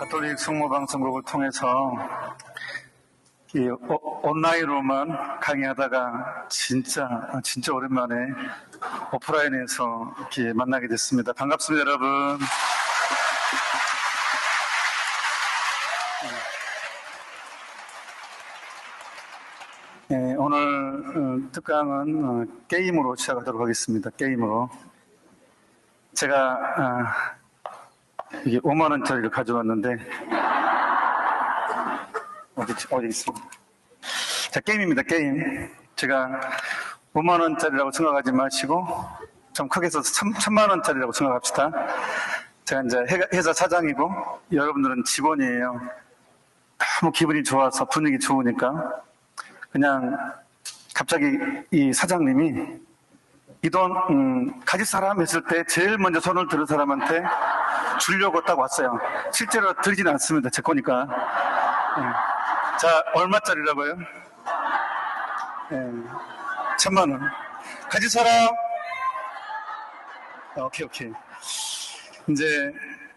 가톨릭 성모방송국을 통해서 이 온라인으로만 강의하다가 진짜 오랜만에 오프라인에서 이렇게 만나게 됐습니다. 반갑습니다, 여러분. 네, 오늘 특강은 게임으로 시작하도록 하겠습니다. 게임으로. 제가 이게 5만 원짜리를 가져왔는데 어디 있습니다. 자, 게임입니다. 게임. 제가 5만 원짜리라고 생각하지 마시고 좀 크게 써서 1,000만 원짜리라고 생각합시다. 제가 이제 회사 사장이고 여러분들은 직원이에요. 너무 기분이 좋아서 분위기 좋으니까 그냥 갑자기 이 사장님이 이 돈 가질 사람 했을 때 제일 먼저 손을 들은 사람한테 주려고 딱 왔어요. 실제로 드리진 않습니다. 제 거니까. 자, 얼마짜리라고요? 1,000만 원. 가질 사람? 오케이. 이제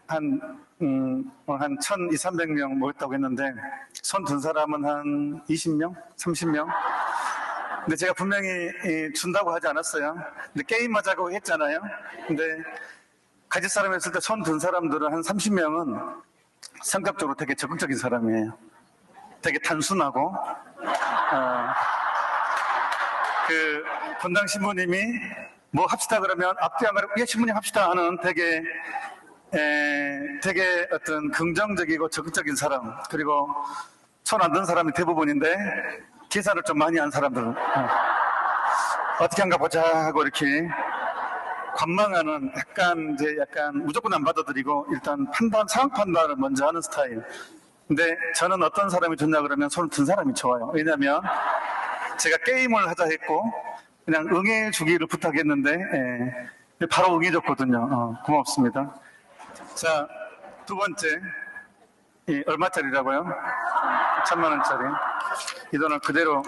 한 1,200~1,300명 모였다고 했는데 손 든 사람은 한 20명? 30명? 근데 제가 분명히 준다고 하지 않았어요. 근데 게임 하자고 했잖아요. 근데 가질 사람 했을 때 손 든 사람들은 한 30명은 성격적으로 되게 적극적인 사람이에요. 되게 단순하고 그 본당 신부님이 뭐 합시다 그러면 앞뒤 안 가리고 예 신부님 합시다 하는 되게 어떤 긍정적이고 적극적인 사람, 그리고 손 안 든 사람이 대부분인데 계산을 좀 많이 한 사람들, 어떻게 한가 보자 하고 이렇게 관망하는 약간 무조건 안 받아들이고 일단 상황 판단을 먼저 하는 스타일. 근데 저는 어떤 사람이 좋냐 그러면 손을 든 사람이 좋아요. 왜냐면 제가 게임을 하자 했고 그냥 응해 주기를 부탁했는데 바로 응해 줬거든요. 고맙습니다. 자, 두 번째, 얼마짜리라고요? 1,000만 원짜리. 이 돈을 그대로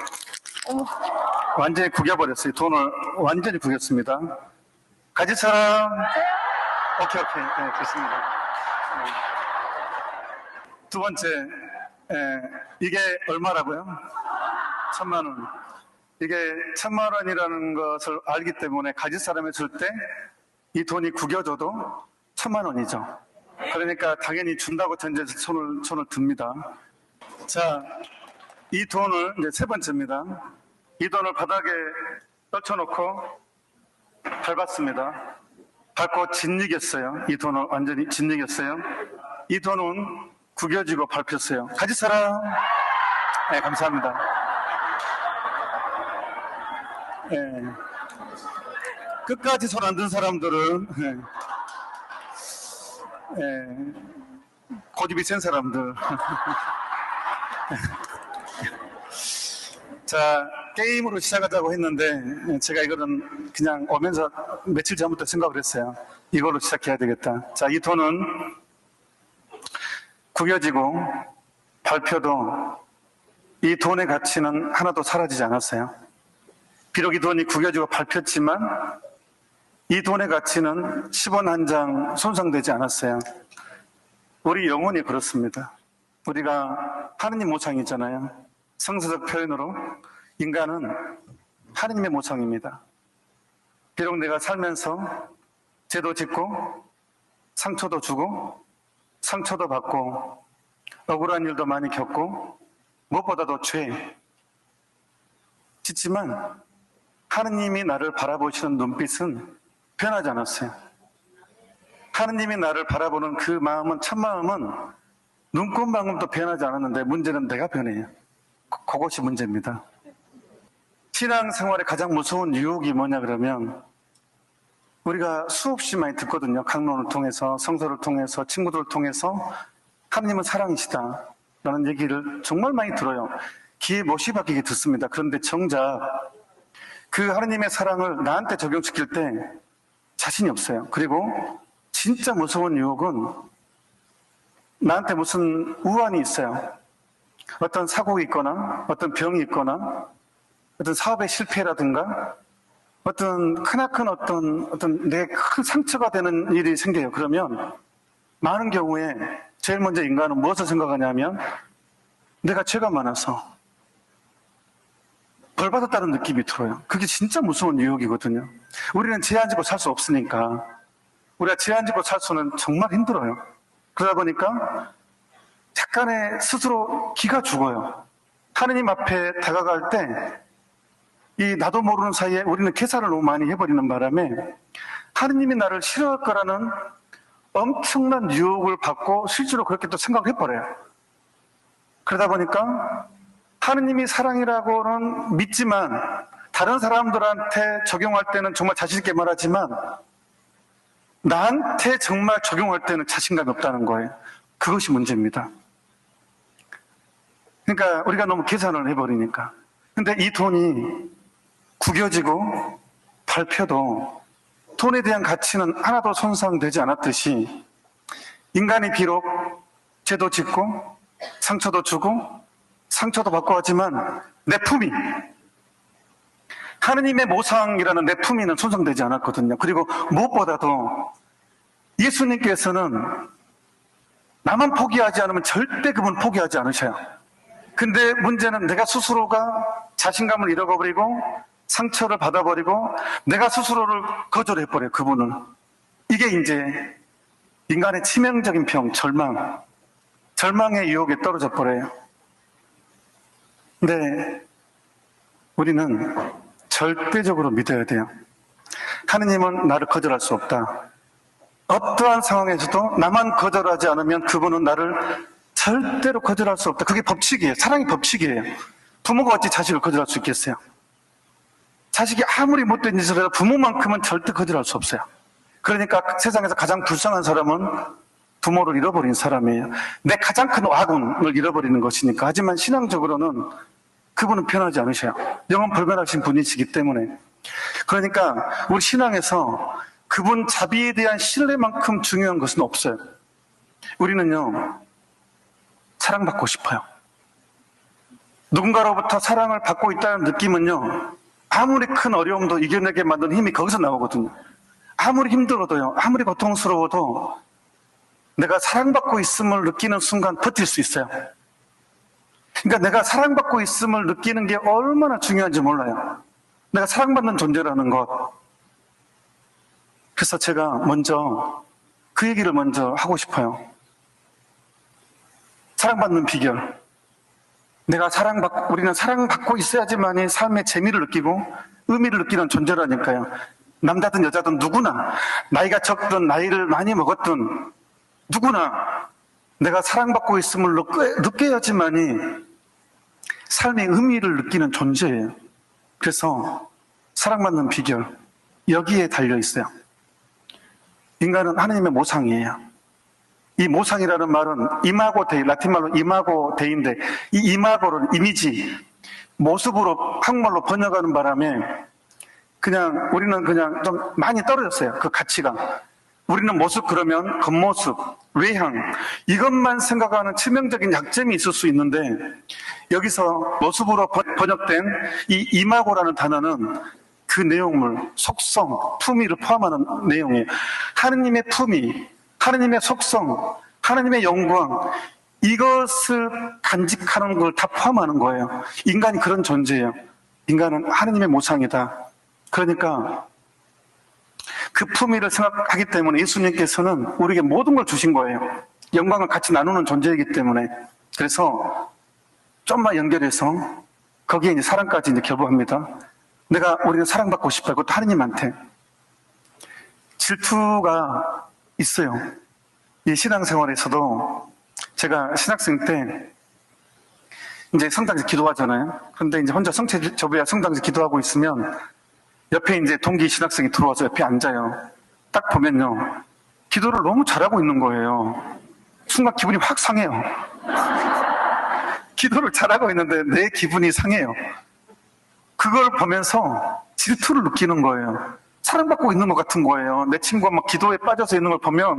완전히 구겨버렸어요. 돈을 완전히 구겼습니다. 가질 사람? 오케이. 네, 됐습니다. 두 번째, 이게 얼마라고요? 1,000만 원. 이게 1,000만 원이라는 것을 알기 때문에 가질 사람이 줄 때 이 돈이 구겨져도 1,000만 원이죠. 그러니까 당연히 준다고 전제해서 손을 듭니다. 자, 이 돈을 이제 세 번째입니다. 이 돈을 바닥에 떨쳐놓고 밟았습니다. 밟고 짓이겼어요. 이 돈을 완전히 짓이겼어요. 이 돈은 구겨지고 밟혔어요. 가질 사람? 네, 감사합니다. 네. 끝까지 손 안 든 사람들은 고집이 센 사람들. 자, 게임으로 시작하자고 했는데 제가 이거는 그냥 오면서 며칠 전부터 생각을 했어요. 이걸로 시작해야 되겠다. 자, 이 돈은 구겨지고 밟혀도 이 돈의 가치는 하나도 사라지지 않았어요. 비록 이 돈이 구겨지고 밟혔지만 이 돈의 가치는 10원 한 장 손상되지 않았어요. 우리 영혼이 그렇습니다. 우리가 하느님 모창이잖아요. 성서적 표현으로 인간은 하느님의 모창입니다. 비록 내가 살면서 죄도 짓고 상처도 주고 상처도 받고 억울한 일도 많이 겪고 무엇보다도 죄 짓지만 하느님이 나를 바라보시는 눈빛은 변하지 않았어요. 하느님이 나를 바라보는 그 마음은 참마음은 눈꽃만큼도 변하지 않았는데 문제는 내가 변해요. 그것이 문제입니다. 신앙생활의 가장 무서운 유혹이 뭐냐 그러면 우리가 수없이 많이 듣거든요. 강론을 통해서, 성서를 통해서, 친구들을 통해서 하느님은 사랑이시다 라는 얘기를 정말 많이 들어요. 귀에 못이 박히게 듣습니다. 그런데 정작 그 하느님의 사랑을 나한테 적용시킬 때 자신이 없어요. 그리고 진짜 무서운 유혹은 나한테 무슨 우환이 있어요. 어떤 사고가 있거나 어떤 병이 있거나 어떤 사업의 실패라든가 어떤 크나큰 어떤 내 큰 상처가 되는 일이 생겨요. 그러면 많은 경우에 제일 먼저 인간은 무엇을 생각하냐면 내가 죄가 많아서 벌 받았다는 느낌이 들어요. 그게 진짜 무서운 유혹이거든요. 우리는 죄 안 짓고 살 수 없으니까. 우리가 죄 안 짓고 살 수는 정말 힘들어요. 그러다 보니까 약간의 스스로 기가 죽어요. 하느님 앞에 다가갈 때 이 나도 모르는 사이에 우리는 계산을 너무 많이 해버리는 바람에 하느님이 나를 싫어할 거라는 엄청난 유혹을 받고 실제로 그렇게 또 생각을 해버려요. 그러다 보니까 하느님이 사랑이라고는 믿지만 다른 사람들한테 적용할 때는 정말 자신 있게 말하지만 나한테 정말 적용할 때는 자신감이 없다는 거예요. 그것이 문제입니다. 그러니까 우리가 너무 계산을 해버리니까. 근데 이 돈이 구겨지고 밟혀도 돈에 대한 가치는 하나도 손상되지 않았듯이 인간이 비록 죄도 짓고 상처도 주고 상처도 받고 하지만 내 품위, 하느님의 모상이라는 내 품위는 손상되지 않았거든요. 그리고 무엇보다도 예수님께서는 나만 포기하지 않으면 절대 그분 포기하지 않으셔요. 근데 문제는 내가 스스로가 자신감을 잃어버리고 상처를 받아버리고 내가 스스로를 거절해버려요, 그분은. 이게 이제 인간의 치명적인 병, 절망의 유혹에 떨어져 버려요. 근데 우리는 절대적으로 믿어야 돼요. 하느님은 나를 거절할 수 없다. 어떠한 상황에서도 나만 거절하지 않으면 그분은 나를 절대로 거절할 수 없다. 그게 법칙이에요. 사랑이 법칙이에요. 부모가 어찌 자식을 거절할 수 있겠어요? 자식이 아무리 못된 짓을 해도 부모만큼은 절대 거절할 수 없어요. 그러니까 세상에서 가장 불쌍한 사람은 부모를 잃어버린 사람이에요. 내 가장 큰 와군을 잃어버리는 것이니까. 하지만 신앙적으로는 그분은 변하지 않으셔요. 영원 불변하신 분이시기 때문에. 그러니까 우리 신앙에서 그분 자비에 대한 신뢰만큼 중요한 것은 없어요. 우리는요, 사랑받고 싶어요. 누군가로부터 사랑을 받고 있다는 느낌은요, 아무리 큰 어려움도 이겨내게 만드는 힘이 거기서 나오거든요. 아무리 힘들어도요, 아무리 고통스러워도 내가 사랑받고 있음을 느끼는 순간 버틸 수 있어요. 그러니까 내가 사랑받고 있음을 느끼는 게 얼마나 중요한지 몰라요. 내가 사랑받는 존재라는 것. 그래서 제가 먼저 그 얘기를 먼저 하고 싶어요. 사랑받는 비결. 우리는 사랑받고 있어야지만이 삶의 재미를 느끼고 의미를 느끼는 존재라니까요. 남자든 여자든 누구나, 나이가 적든 나이를 많이 먹었든 누구나 내가 사랑받고 있음을 느껴야지만이 삶의 의미를 느끼는 존재예요. 그래서 사랑받는 비결, 여기에 달려 있어요. 인간은 하나님의 모상이에요. 이 모상이라는 말은 이마고 데이, 라틴말로 이마고 데이인데, 이 이마고는 이미지, 모습으로 한국말로 번역하는 바람에 우리는 그냥 좀 많이 떨어졌어요. 그 가치가. 우리는 모습 그러면 겉모습, 외향, 이것만 생각하는 치명적인 약점이 있을 수 있는데, 여기서 모습으로 번역된 이 이마고라는 단어는 그 내용물, 속성, 품위를 포함하는 내용이에요. 하느님의 품위, 하느님의 속성, 하느님의 영광, 이것을 간직하는 걸 다 포함하는 거예요. 인간이 그런 존재예요. 인간은 하느님의 모상이다. 그러니까 그 품위를 생각하기 때문에 예수님께서는 우리에게 모든 걸 주신 거예요. 영광을 같이 나누는 존재이기 때문에. 그래서 좀만 연결해서 거기에 이제 사랑까지 이제 결부합니다. 우리는 사랑받고 싶다. 그것도 하느님한테. 질투가 있어요. 이 신앙생활에서도 제가 신학생 때 이제 성당에서 기도하잖아요. 그런데 이제 혼자 저부야 성당에서 기도하고 있으면 옆에 이제 동기 신학생이 들어와서 옆에 앉아요. 딱 보면요, 기도를 너무 잘하고 있는 거예요. 순간 기분이 확 상해요. 기도를 잘하고 있는데 내 기분이 상해요. 그걸 보면서 질투를 느끼는 거예요. 사랑받고 있는 것 같은 거예요. 내 친구가 막 기도에 빠져서 있는 걸 보면,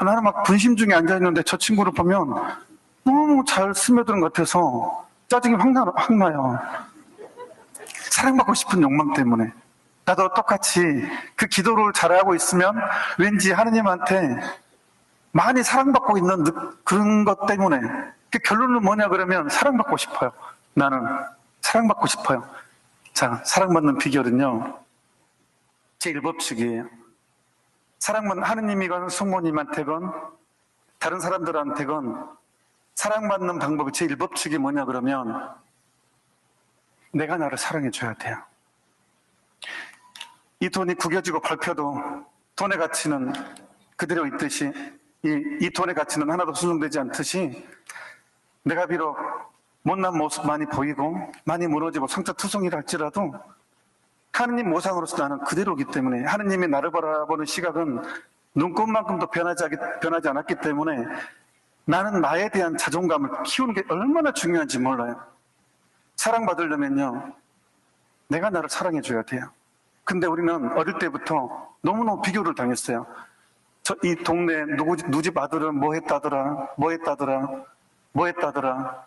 나는 막 분심 중에 앉아있는데 저 친구를 보면 너무 잘 스며드는 것 같아서 짜증이 확 나요. 사랑받고 싶은 욕망 때문에. 나도 똑같이 그 기도를 잘하고 있으면 왠지 하느님한테 많이 사랑받고 있는 그런 것 때문에. 그 결론은 뭐냐 그러면 사랑받고 싶어요. 나는 사랑받고 싶어요. 자, 사랑받는 비결은요, 제1법칙이에요. 사랑받는, 하느님이건 성모님한테건 다른 사람들한테건 사랑받는 방법의 제1법칙이 뭐냐 그러면 내가 나를 사랑해줘야 돼요. 이 돈이 구겨지고 밟혀도 돈의 가치는 그대로 있듯이, 이 돈의 가치는 하나도 수정되지 않듯이, 내가 비록 못난 모습 많이 보이고 많이 무너지고 상처투성이라 할지라도 하느님 모상으로서 나는 그대로이기 때문에, 하느님이 나를 바라보는 시각은 눈곱만큼도 변하지 않았기 때문에 나는 나에 대한 자존감을 키우는 게 얼마나 중요한지 몰라요. 사랑받으려면요, 내가 나를 사랑해줘야 돼요. 근데 우리는 어릴 때부터 너무너무 비교를 당했어요. 이 동네 누구 집 아들은 뭐 했다더라, 뭐 했다더라, 뭐 했다더라.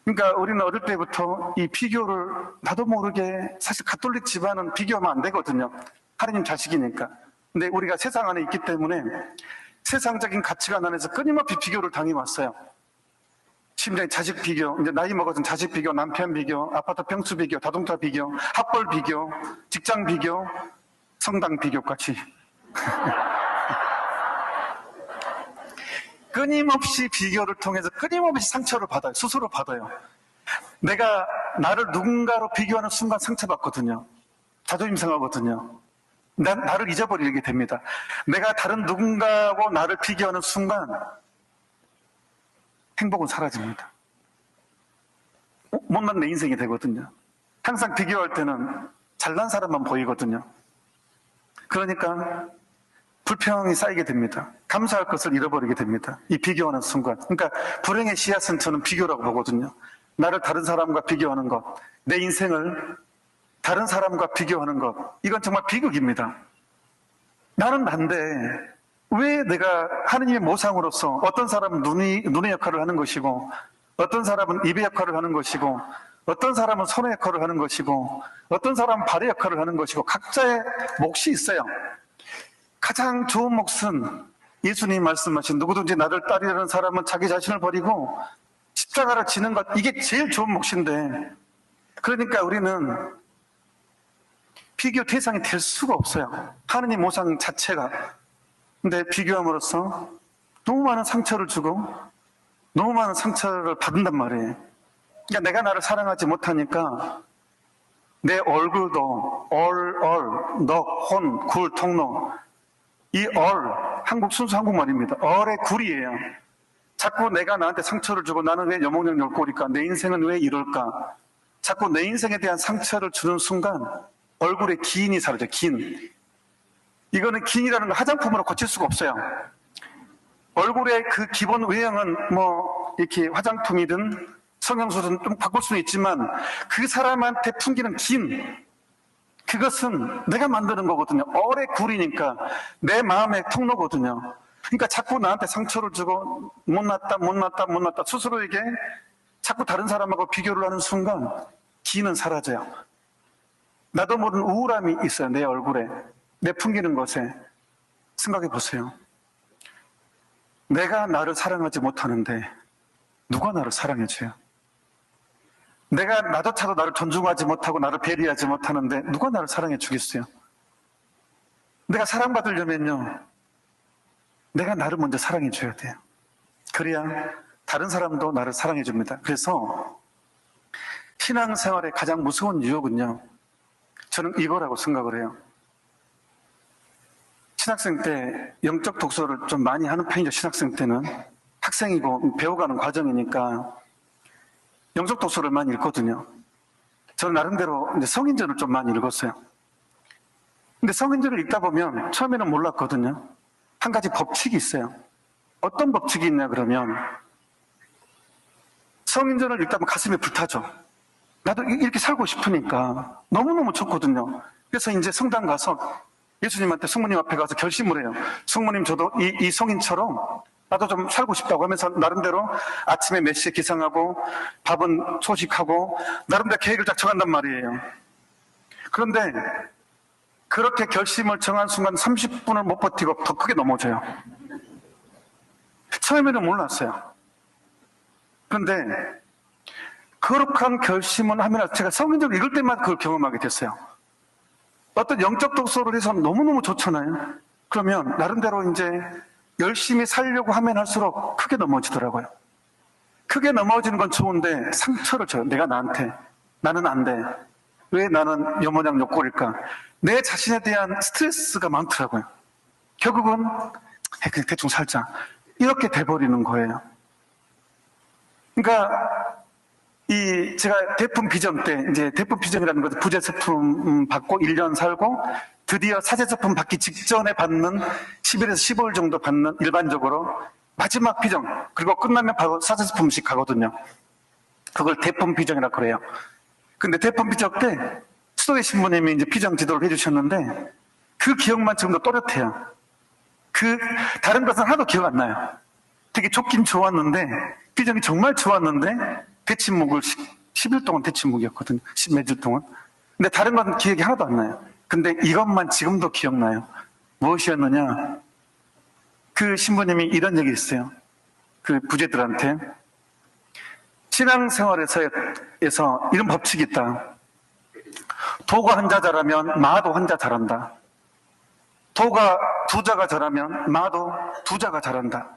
그러니까 우리는 어릴 때부터 이 비교를 나도 모르게, 사실 가톨릭 집안은 비교하면 안 되거든요. 하느님 자식이니까. 근데 우리가 세상 안에 있기 때문에 세상적인 가치관 안에서 끊임없이 비교를 당해왔어요. 심지어 자식 비교, 이제 나이 먹어서 자식 비교, 남편 비교, 아파트 평수 비교, 자동차 비교, 학벌 비교, 직장 비교, 성당 비교까지. 끊임없이 비교를 통해서 끊임없이 상처를 받아요. 스스로 받아요. 내가 나를 누군가로 비교하는 순간 상처받거든요. 자존심 상하거든요. 나를 잊어버리게 됩니다. 내가 다른 누군가하고 나를 비교하는 순간 행복은 사라집니다. 못난 내 인생이 되거든요. 항상 비교할 때는 잘난 사람만 보이거든요. 그러니까 불평이 쌓이게 됩니다. 감사할 것을 잃어버리게 됩니다. 이 비교하는 순간. 그러니까 불행의 씨앗은 저는 비교라고 보거든요. 나를 다른 사람과 비교하는 것, 내 인생을 다른 사람과 비교하는 것, 이건 정말 비극입니다. 나는 난데 왜 내가 하느님의 모상으로서, 어떤 사람은 눈의 역할을 하는 것이고, 어떤 사람은 입의 역할을 하는 것이고, 어떤 사람은 손의 역할을 하는 것이고, 어떤 사람은 발의 역할을 하는 것이고, 각자의 몫이 있어요. 가장 좋은 몫은 예수님이 말씀하신, 누구든지 나를 따르려는 사람은 자기 자신을 버리고 십자가를 지는 것, 이게 제일 좋은 몫인데, 그러니까 우리는 비교 대상이 될 수가 없어요. 하느님 모상 자체가. 근데 비교함으로써 너무 많은 상처를 주고 너무 많은 상처를 받는단 말이에요. 그러니까 내가 나를 사랑하지 못하니까 내 얼굴도 넉, 혼, 굴, 통로, 이 순수 한국말입니다. 얼의 굴이에요. 자꾸 내가 나한테 상처를 주고 나는 왜 여몽영 열골일까? 내 인생은 왜 이럴까? 자꾸 내 인생에 대한 상처를 주는 순간 얼굴에 기인이 사라져요. 긴. 이거는 기인이라는 걸 화장품으로 고칠 수가 없어요. 얼굴의 그 기본 외형은 뭐 이렇게 화장품이든 성형수든 좀 바꿀 수는 있지만 그 사람한테 풍기는 긴, 그것은 내가 만드는 거거든요. 얼의 굴이니까 내 마음의 통로거든요. 그러니까 자꾸 나한테 상처를 주고 못났다 스스로에게 자꾸 다른 사람하고 비교를 하는 순간 기는 사라져요. 나도 모르는 우울함이 있어요. 내 얼굴에, 내 풍기는 것에. 생각해 보세요. 내가 나를 사랑하지 못하는데 누가 나를 사랑해줘요? 내가 나조차도 나를 존중하지 못하고 나를 배려하지 못하는데 누가 나를 사랑해 주겠어요? 내가 사랑받으려면요, 내가 나를 먼저 사랑해 줘야 돼요. 그래야 다른 사람도 나를 사랑해 줍니다. 그래서 신앙생활의 가장 무서운 유혹은요, 저는 이거라고 생각을 해요. 신학생 때 영적 독서를 좀 많이 하는 편이죠. 신학생 때는 학생이고 배워가는 과정이니까 영적 독서를 많이 읽거든요. 저는 나름대로 이제 성인전을 좀 많이 읽었어요. 근데 성인전을 읽다 보면 처음에는 몰랐거든요. 한 가지 법칙이 있어요. 어떤 법칙이 있냐 그러면, 성인전을 읽다 보면 가슴이 불타죠. 나도 이렇게 살고 싶으니까 너무너무 좋거든요. 그래서 이제 성당 가서 예수님한테, 성모님 앞에 가서 결심을 해요. 성모님, 저도 이 성인처럼 나도 좀 살고 싶다고 하면서 나름대로 아침에 몇 시에 기상하고 밥은 소식하고 나름대로 계획을 딱 정한단 말이에요. 그런데 그렇게 결심을 정한 순간 30분을 못 버티고 더 크게 넘어져요. 처음에는 몰랐어요. 그런데 거룩한 결심을 하면 제가 성경적으로 읽을 때마다 그걸 경험하게 됐어요. 어떤 영적 독서를 해서 너무너무 좋잖아요. 그러면 나름대로 이제 열심히 살려고 하면 할수록 크게 넘어지더라고요. 크게 넘어지는 건 좋은데 상처를 줘요. 내가 나한테. 나는 안 돼. 왜 나는 요 모양 요 꼴일까? 내 자신에 대한 스트레스가 많더라고요. 결국은 그냥 대충 살자. 이렇게 돼버리는 거예요. 그러니까 제가 대품 비전 때, 이제 대품 비전이라는 것은 부재제품 받고 1년 살고 드디어 사제제품 받기 직전에 받는 10일에서 15일 정도 받는 일반적으로 마지막 비전, 그리고 끝나면 바로 사제제품씩 가거든요. 그걸 대품 비전이라고 그래요. 근데 대품 비전 때 수도의 신부님이 이제 비전 지도를 해주셨는데 그 기억만 지금도 또렷해요. 다른 것은 하나도 기억 안 나요. 되게 좋긴 좋았는데, 비전이 정말 좋았는데, 대침묵을 10일 동안 대침묵이었거든요. 몇일 동안. 근데 다른 건 기억이 하나도 안 나요. 근데 이것만 지금도 기억나요. 무엇이었느냐? 그 신부님이 이런 얘기 했어요. 그 부재들한테. 신앙생활에서 이런 법칙이 있다. 도가 한 자 잘하면 마도 한 자 잘한다. 도가 두 자가 잘하면 마도 두 자가 잘한다.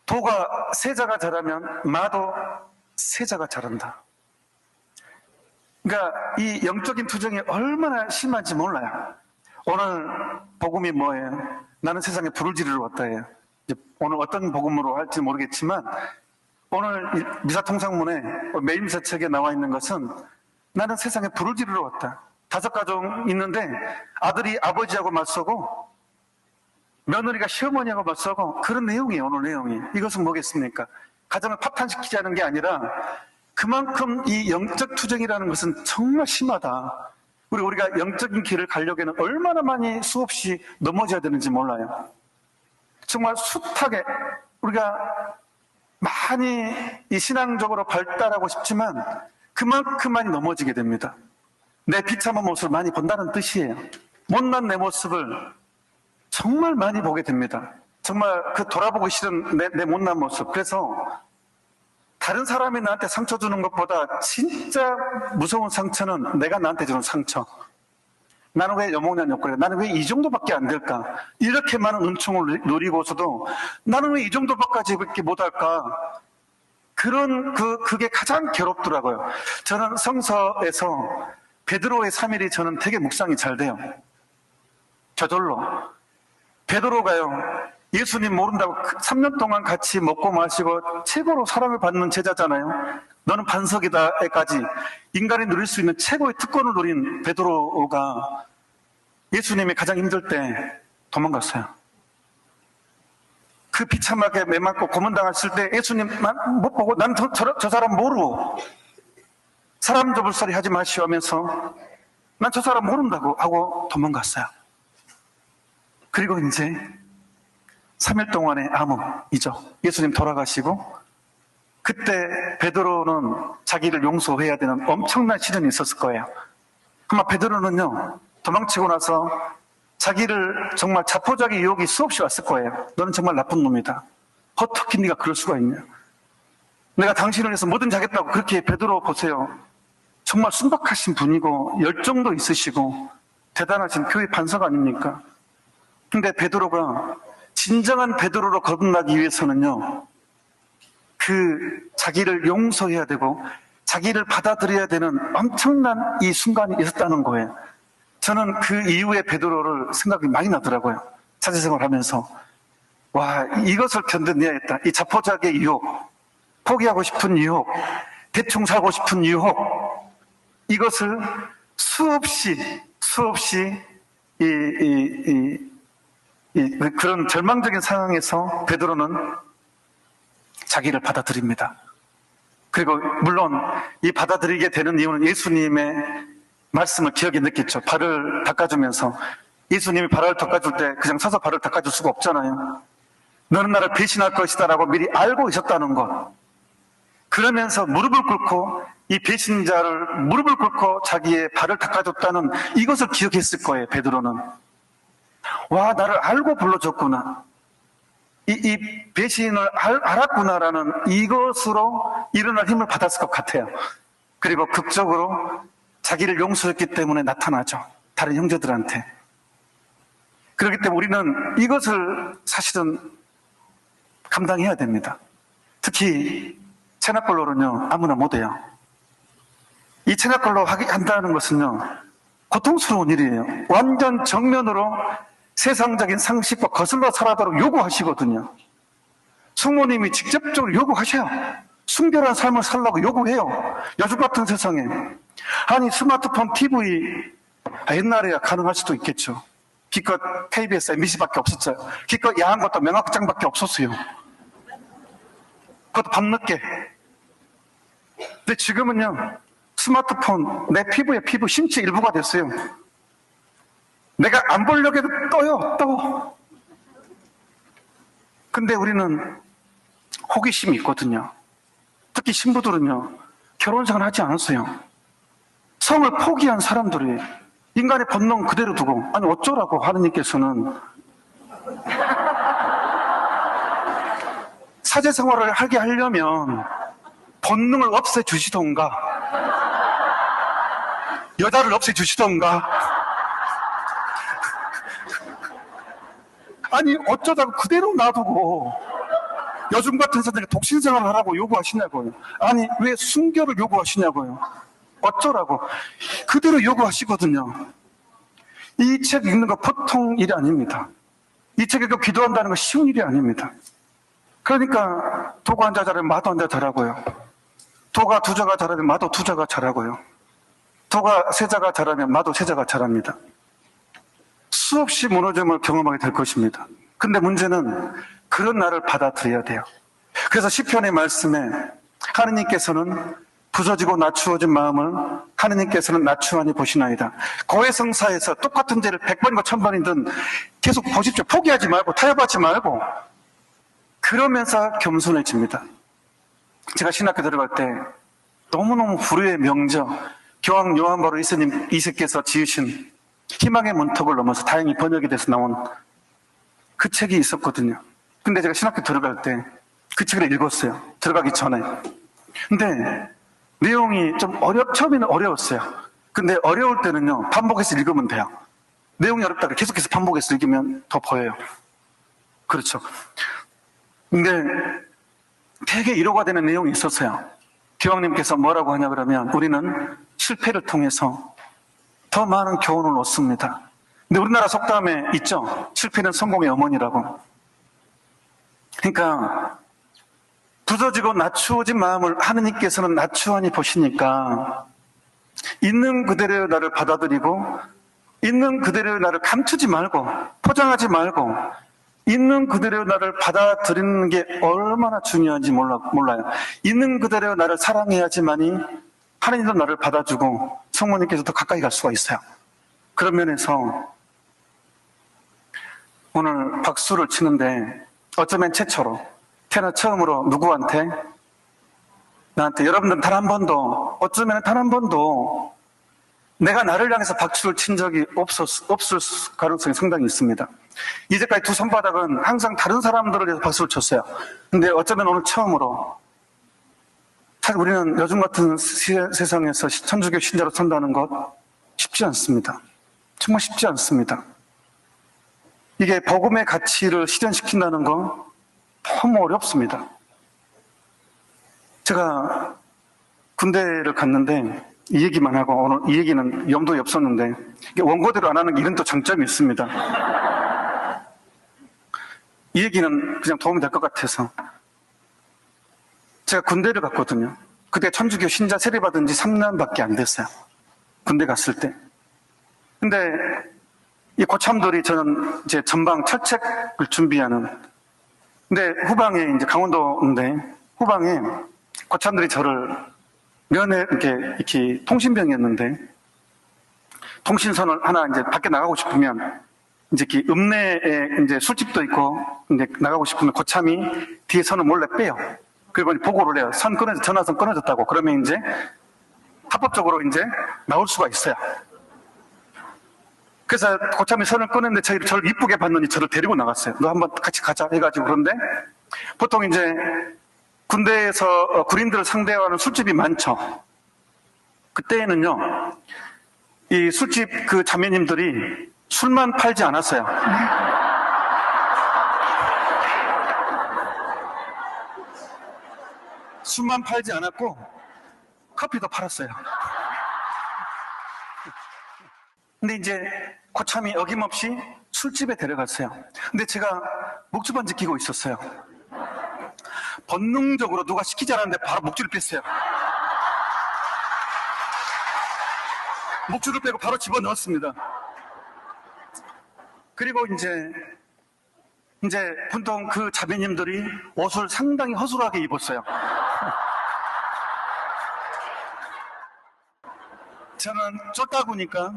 도가 세 자가 잘하면 마도 세 자가 잘한다. 그러니까 이 영적인 투정이 얼마나 심한지 몰라요. 오늘 복음이 뭐예요? 나는 세상에 불을 지르러 왔다 해요. 오늘 어떤 복음으로 할지 모르겠지만 오늘 미사통상문에 매일미사 책에 나와 있는 것은 나는 세상에 불을 지르러 왔다. 5가정 있는데 아들이 아버지하고 맞서고 며느리가 시어머니하고 맞서고 그런 내용이에요. 오늘 내용이. 이것은 뭐겠습니까? 가정을 파탄시키자는 게 아니라 그만큼 이 영적 투쟁이라는 것은 정말 심하다. 우리가 영적인 길을 가려면 얼마나 많이 수없이 넘어져야 되는지 몰라요. 정말 숱하게 우리가 많이 이 신앙적으로 발달하고 싶지만 그만큼 많이 넘어지게 됩니다. 내 비참한 모습을 많이 본다는 뜻이에요. 못난 내 모습을 정말 많이 보게 됩니다. 정말 그 돌아보기 싫은 내 못난 모습. 그래서 다른 사람이 나한테 상처 주는 것보다 진짜 무서운 상처는 내가 나한테 주는 상처. 나는 왜 여몽년 욕구래? 나는 왜 이 정도밖에 안 될까? 이렇게 많은 은총을 누리고서도 나는 왜 이 정도밖에 못할까? 그게 가장 괴롭더라고요. 저는 성서에서 베드로의 3일이 저는 되게 묵상이 잘 돼요. 저절로. 베드로가요, 예수님 모른다고 3년 동안 같이 먹고 마시고 최고로 사랑을 받는 제자잖아요. 너는 반석이다에까지 인간이 누릴 수 있는 최고의 특권을 누린 베드로가 예수님이 가장 힘들 때 도망갔어요. 그 비참하게 매맞고 고문당했을 때 예수님만 못 보고 난 저 사람 모르고 사람 접을 소리 하지 마시오 하면서 난 저 사람 모른다고 하고 도망갔어요. 그리고 이제 3일 동안의 암흑이죠. 예수님 돌아가시고 그때 베드로는 자기를 용서해야 되는 엄청난 시련이 있었을 거예요. 아마 베드로는요, 도망치고 나서 자기를 정말 자포자기 유혹이 수없이 왔을 거예요. 너는 정말 나쁜 놈이다. 어떻게 네가 그럴 수가 있냐. 내가 당신을 위해서 뭐든지 하겠다고. 그렇게 베드로 보세요. 정말 순박하신 분이고 열정도 있으시고 대단하신 교회 반석 아닙니까? 근데 베드로가 진정한 베드로로 거듭나기 위해서는요, 자기를 용서해야 되고 자기를 받아들여야 되는 엄청난 이 순간이 있었다는 거예요. 저는 그 이후에 베드로를 생각이 많이 나더라고요. 사제생활 하면서. 와, 이것을 견뎌내야겠다. 이 자포자기의 유혹, 포기하고 싶은 유혹, 대충 살고 싶은 유혹, 이것을 수없이 그런 절망적인 상황에서 베드로는 자기를 받아들입니다. 그리고 물론 이 받아들이게 되는 이유는 예수님의 말씀을 기억에 넣겠죠. 발을 닦아주면서 예수님이 발을 닦아줄 때 그냥 서서 발을 닦아줄 수가 없잖아요. 너는 나를 배신할 것이다 라고 미리 알고 있었다는 것. 그러면서 무릎을 꿇고 이 배신자를 무릎을 꿇고 자기의 발을 닦아줬다는 이것을 기억했을 거예요. 베드로는. 와, 나를 알고 불러줬구나. 이 배신을 알았구나라는 이것으로 일어날 힘을 받았을 것 같아요. 그리고 극적으로 자기를 용서했기 때문에 나타나죠. 다른 형제들한테. 그렇기 때문에 우리는 이것을 사실은 감당해야 됩니다. 특히 체납걸로는요, 아무나 못해요. 이 체납걸로 한다는 것은요, 고통스러운 일이에요. 완전 정면으로 세상적인 상식과 거슬러 살아도록 요구하시거든요. 숙모님이 직접적으로 요구하셔요. 순결한 삶을 살라고 요구해요. 요즘 같은 세상에. 아니, 스마트폰, TV, 옛날에야 가능할 수도 있겠죠. 기껏 KBS, MBC밖에 없었어요. 기껏 야한 것도 명확장밖에 없었어요. 그것도 밤늦게. 근데 지금은요, 스마트폰, 내 피부에 피부 신체 일부가 됐어요. 내가 안 보려고 해도 떠요, 떠. 근데 우리는 호기심이 있거든요. 특히 신부들은요, 결혼생활 하지 않았어요. 성을 포기한 사람들이 인간의 본능 그대로 두고, 아니, 어쩌라고 하느님께서는 사제생활을 하게 하려면 본능을 없애주시던가, 여자를 없애주시던가, 아니, 어쩌다가 그대로 놔두고 요즘 같은 세상에 독신생활을 하라고 요구하시냐고요. 아니, 왜 순결을 요구하시냐고요. 어쩌라고. 그대로 요구하시거든요. 이 책 읽는 거 보통 일이 아닙니다. 이 책 읽고 기도한다는 거 쉬운 일이 아닙니다. 그러니까 도가 한 자 잘하면 마도 한 자 잘하고요. 도가 두 자가 잘하면 마도 두 자가 잘하고요. 도가 세 자가 잘하면 마도 세 자가 잘합니다. 수없이 무너짐을 경험하게 될 것입니다. 근데 문제는 그런 나를 받아들여야 돼요. 그래서 시편의 말씀에 하느님께서는 부서지고 낮추어진 마음을 하느님께서는 낮추하니 보시나이다. 고해성사에서 똑같은 죄를 100번이고 1000번이든 계속 보십시오. 포기하지 말고 타협하지 말고 그러면서 겸손해집니다. 제가 신학교 들어갈 때 너무너무 불후의 명저 교황 요한 바로 2세께서 지으신 희망의 문턱을 넘어서 다행히 번역이 돼서 나온 그 책이 있었거든요. 근데 제가 신학교 들어갈 때 그 책을 읽었어요. 들어가기 전에. 근데 내용이 좀 처음에는 어려웠어요. 근데 어려울 때는요, 반복해서 읽으면 돼요. 내용이 어렵다고 계속해서 반복해서 읽으면 더 보여요. 그렇죠. 근데 되게 위로가 되는 내용이 있었어요. 교황님께서 뭐라고 하냐 그러면 우리는 실패를 통해서 더 많은 교훈을 얻습니다. 근데 우리나라 속담에 있죠. 실패는 성공의 어머니라고. 그러니까 부서지고 낮추어진 마음을 하느님께서는 낮추하니 보시니까 있는 그대로의 나를 받아들이고 있는 그대로의 나를 감추지 말고 포장하지 말고 있는 그대로의 나를 받아들이는 게 얼마나 중요한지 몰라요. 있는 그대로의 나를 사랑해야지만이 하느님도 나를 받아주고 성모님께서 더 가까이 갈 수가 있어요. 그런 면에서 오늘 박수를 치는데 어쩌면 최초로 태어나 처음으로 누구한테 나한테 여러분들은 단 한 번도 어쩌면 단 한 번도 내가 나를 향해서 박수를 친 적이 없을 가능성이 상당히 있습니다. 이제까지 두 손바닥은 항상 다른 사람들을 위해서 박수를 쳤어요. 근데 어쩌면 오늘 처음으로 사실 우리는 요즘 같은 세상에서 천주교 신자로 산다는 것 쉽지 않습니다. 정말 쉽지 않습니다. 이게 복음의 가치를 실현시킨다는 거 너무 어렵습니다. 제가 군대를 갔는데 이 얘기만 하고 오늘 이 얘기는 염두에 없었는데 원고대로 안 하는 게 이런 또 장점이 있습니다. 이 얘기는 그냥 도움이 될 것 같아서 제가 군대를 갔거든요. 그때 천주교 신자 세례받은 지 3년밖에 안 됐어요. 군대 갔을 때. 근데 이 고참들이 저는 이제 전방 철책을 준비하는 근데 후방에 이제 강원도인데 후방에 고참들이 저를 면회 이렇게 통신병이었는데 통신선을 하나 이제 밖에 나가고 싶으면 이제 이렇게 읍내에 이제 술집도 있고 이제 나가고 싶으면 고참이 뒤에 선을 몰래 빼요. 그리고 보고를 해요. 전화선 끊어졌다고. 그러면 이제 합법적으로 이제 나올 수가 있어요. 그래서 고참이 선을 꺼냈는데 저를 이쁘게 봤느니 저를 데리고 나갔어요. 너 한번 같이 가자 해가지고. 그런데 보통 이제 군대에서 군인들을 상대하는 술집이 많죠. 그때는요, 이 술집 그 자매님들이 술만 팔지 않았어요. 술만 팔지 않았고 커피도 팔았어요. 근데 이제 고참이 어김없이 술집에 데려갔어요. 근데 제가 목줄만 지키고 있었어요. 본능적으로 누가 시키지 않았는데 바로 목줄을 뺐어요. 목줄을 빼고 바로 집어넣었습니다. 그리고 이제 보통 그 자매님들이 옷을 상당히 허술하게 입었어요. 저는 쫄따구니까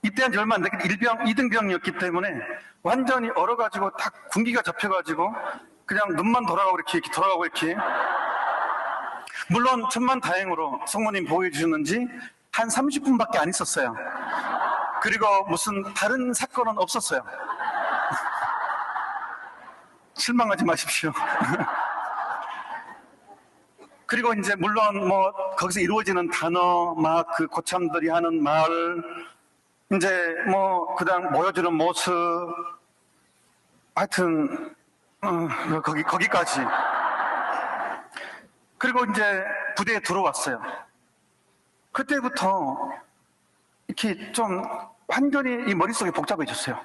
입대한 지 얼마 안 됐기 때문에 2등병이었기 때문에 완전히 얼어가지고 다 군기가 잡혀가지고 그냥 눈만 돌아가고 이렇게 돌아가고 이렇게. 물론 천만다행으로 성모님 보호해 주셨는지 한 30분밖에 안 있었어요. 그리고 무슨 다른 사건은 없었어요. 실망하지 마십시오. 그리고 이제 물론 뭐 거기서 이루어지는 단어, 막 그 고참들이 하는 말, 이제 뭐 그다음 모여주는 모습, 하여튼 거기까지. 그리고 이제 부대에 들어왔어요. 그때부터 이렇게 좀 완전히 이 머릿속이 복잡해졌어요.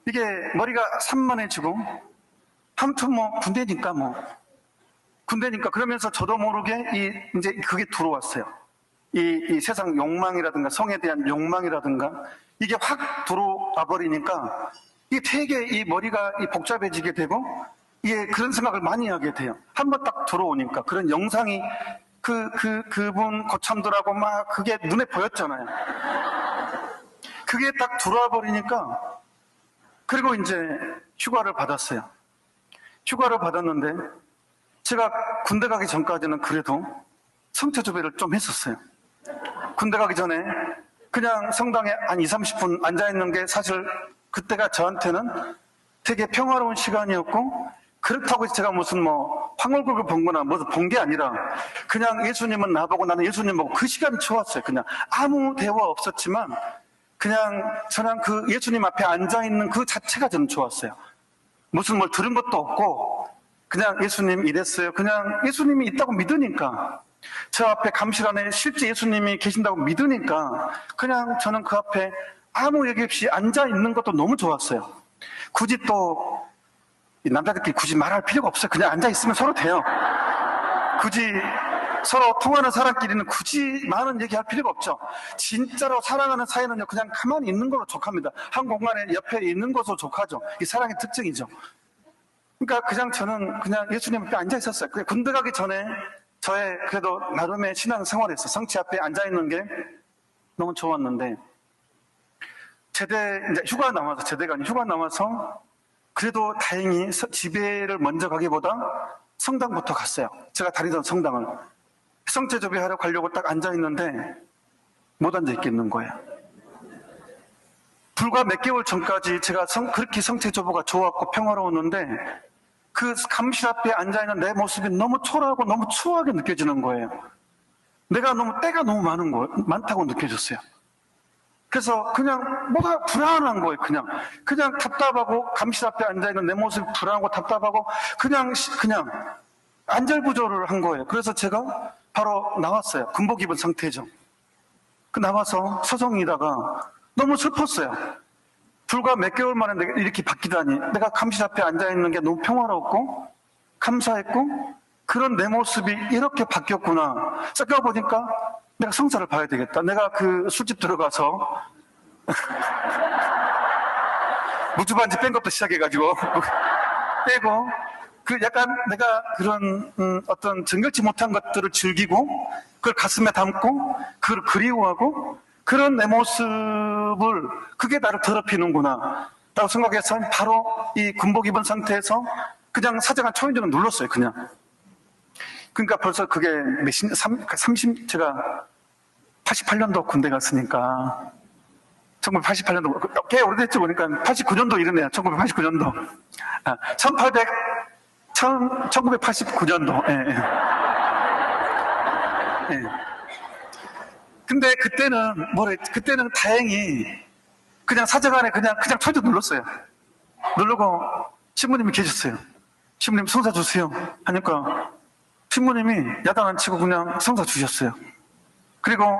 이게 머리가 산만해지고, 아무튼 뭐 군대니까 그러면서 저도 모르게 이제 그게 들어왔어요. 이 세상 욕망이라든가 성에 대한 욕망이라든가 이게 확 들어와 버리니까 이게 되게 이 머리가 복잡해지게 되고 이게 그런 생각을 많이 하게 돼요. 한번 딱 들어오니까 그런 영상이 그분 고참들하고 막 그게 눈에 보였잖아요. 그게 딱 들어와 버리니까 그리고 이제 휴가를 받았어요. 휴가를 받았는데 제가 군대 가기 전까지는 그래도 성체조배를 좀 했었어요. 군대 가기 전에 그냥 성당에 한 20, 30분 앉아있는 게 사실 그때가 저한테는 되게 평화로운 시간이었고, 그렇다고 해서 제가 무슨 뭐 황홀국을 본 거나 무슨 본 게 아니라 그냥 예수님은 나보고 나는 예수님 보고 그 시간이 좋았어요. 그냥 아무 대화 없었지만 그냥 저는 그 예수님 앞에 앉아있는 그 자체가 저는 좋았어요. 무슨 뭘 들은 것도 없고 그냥 예수님 이랬어요. 그냥 예수님이 있다고 믿으니까, 저 앞에 감실 안에 실제 예수님이 계신다고 믿으니까 그냥 저는 그 앞에 아무 얘기 없이 앉아있는 것도 너무 좋았어요. 굳이 또 남자들끼리 굳이 말할 필요가 없어요. 그냥 앉아있으면 서로 돼요. 굳이 서로 통하는 사람끼리는 굳이 많은 얘기할 필요가 없죠. 진짜로 사랑하는 사이는요, 그냥 가만히 있는 걸로 족합니다. 한 공간에 옆에 있는 것으로 족하죠. 이 사랑의 특징이죠. 그러니까 그냥 저는 그냥 예수님 앞에 앉아 있었어요. 군대 가기 전에 저의 그래도 나름의 신앙 생활에서 성체 앞에 앉아 있는 게 너무 좋았는데, 제대 이제 휴가 나와서, 제대가 아니고 휴가 나와서 그래도 다행히 집회를 먼저 가기보다 성당부터 갔어요. 제가 다니던 성당을. 성체 조배하러 가려고 딱 앉아 있는데 못 앉아 있겠는 거예요. 불과 몇 개월 전까지 제가 그렇게 성체 조보가 좋았고 평화로웠는데 그 감실 앞에 앉아있는 내 모습이 너무 초라하고 너무 추하게 느껴지는 거예요. 내가 때가 너무 많다고 느껴졌어요. 그래서 그냥 뭐가 불안한 거예요. 그냥 답답하고, 감실 앞에 앉아있는 내 모습이 불안하고 답답하고 그냥 안절부절을 한 거예요. 그래서 제가 바로 나왔어요. 군복 입은 상태죠. 나와서 서성이다가 너무 슬펐어요. 불과 몇 개월 만에 내가 이렇게 바뀌다니, 내가 감실 앞에 앉아있는 게 너무 평화로웠고 감사했고 그런 내 모습이 이렇게 바뀌었구나 생각해보니까 내가 성사를 봐야 되겠다. 내가 그 술집 들어가서 무주반지 뺀 것도 시작해가지고 빼고 약간 내가 그런 어떤 정결치 못한 것들을 즐기고 그걸 가슴에 담고 그걸 그리워하고 그런 내 모습을, 그게 나를 더럽히는구나 라고 생각해서 바로 이 군복 입은 상태에서 그냥 사정한 초인종을 눌렀어요. 그러니까 벌써 그게 제가 88년도 군대 갔으니까 1988년도, 꽤 오래됐죠. 보니까 89년도 이러네요. 1989년도. 1989년도. 예, 예. 예. 근데 그때는 다행히 그냥 사정안에 그냥 철저 눌렀어요. 누르고 신부님이 계셨어요. 신부님 성사 주세요 하니까 신부님이 야단 안 치고 그냥 성사 주셨어요. 그리고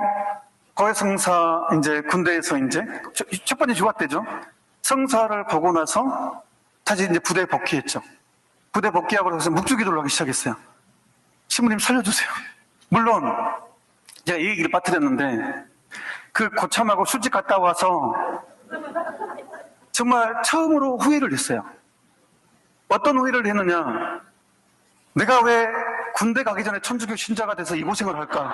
고해성사 이제 군대에서 이제 첫 번째 휴가 때죠. 성사를 보고 나서 다시 이제 부대에 복귀했죠. 부대 복귀하고 나서 묵주기도를 하기 시작했어요. 신부님 살려주세요. 물론 제가 이 얘기를 빠뜨렸는데 그 고참하고 술집 갔다 와서 정말 처음으로 후회를 했어요. 어떤 후회를 했느냐? 내가 왜 군대 가기 전에 천주교 신자가 돼서 이 고생을 할까?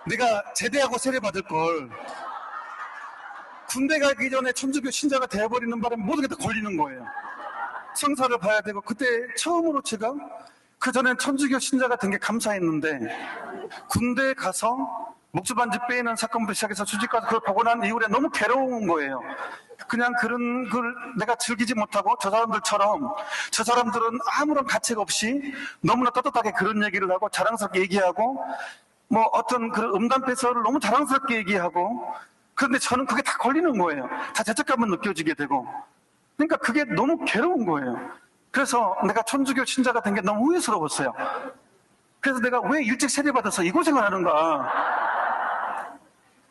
내가 제대하고 세례받을 걸 군대 가기 전에 천주교 신자가 되어버리는 바람에 모든 게 다 걸리는 거예요. 성사를 봐야 되고 그때 처음으로 제가 그전엔 천주교 신자가 된 게 감사했는데 군대에 가서 목주반지 빼는 사건부터 시작해서 수집까지 그걸 보고 난 이후에 너무 괴로운 거예요. 그냥 그런 걸 내가 즐기지 못하고 저 사람들처럼 저 사람들은 아무런 가책 없이 너무나 떳떳하게 그런 얘기를 하고 자랑스럽게 얘기하고 뭐 어떤 그런 음담패설을 너무 자랑스럽게 얘기하고 그런데 저는 그게 다 걸리는 거예요. 다 죄책감은 느껴지게 되고 그러니까 그게 너무 괴로운 거예요. 그래서 내가 천주교 신자가 된 게 너무 후회스러웠어요. 그래서 내가 왜 일찍 세례받아서 이 고생을 하는가.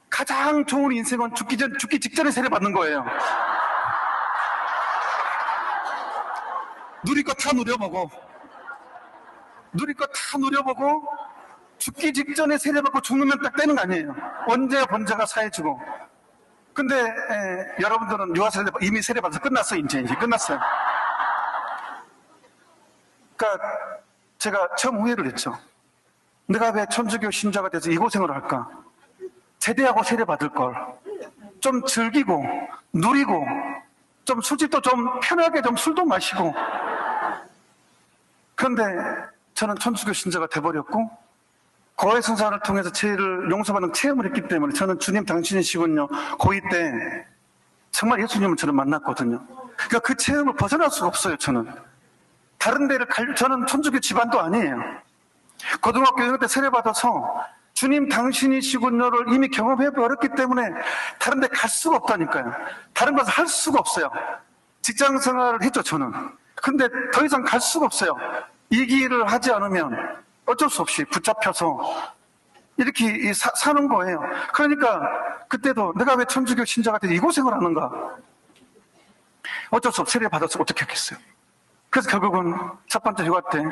가장 좋은 인생은 죽기 직전에 세례받는 거예요. 누릴 거 다 누려보고 죽기 직전에 세례받고 죽으면 딱 되는 거 아니에요. 언제야 번제가 사해지고. 근데 여러분들은 유아세례 이미 세례받아서 끝났어요. 이제 끝났어요. 그러니까 제가 처음 후회를 했죠. 내가 왜 천주교 신자가 돼서 이 고생을 할까? 제대하고 세례받을 걸. 좀 즐기고 누리고 좀 술집도 좀 편하게 좀 술도 마시고. 그런데 저는 천주교 신자가 돼버렸고 고해성사를 통해서 죄를 용서받는 체험을 했기 때문에 저는 주님 당신이시군요. 고2 때 정말 예수님을 저는 만났거든요. 그러니까 그 체험을 벗어날 수가 없어요. 저는 천주교 집안도 아니에요. 고등학교 6학년 때 세례받아서 주님 당신이시군요를 이미 경험해버렸기 때문에 다른 데 갈 수가 없다니까요. 다른 것을 할 수가 없어요. 직장 생활을 했죠, 저는. 근데 더 이상 갈 수가 없어요. 이 길을 하지 않으면 어쩔 수 없이 붙잡혀서 이렇게 사는 거예요. 그러니까 그때도 내가 왜 천주교 신자가 돼서 이 고생을 하는가? 어쩔 수 없이 세례 받아서 어떻게 했겠어요? 그래서 결국은 첫 번째 휴가 때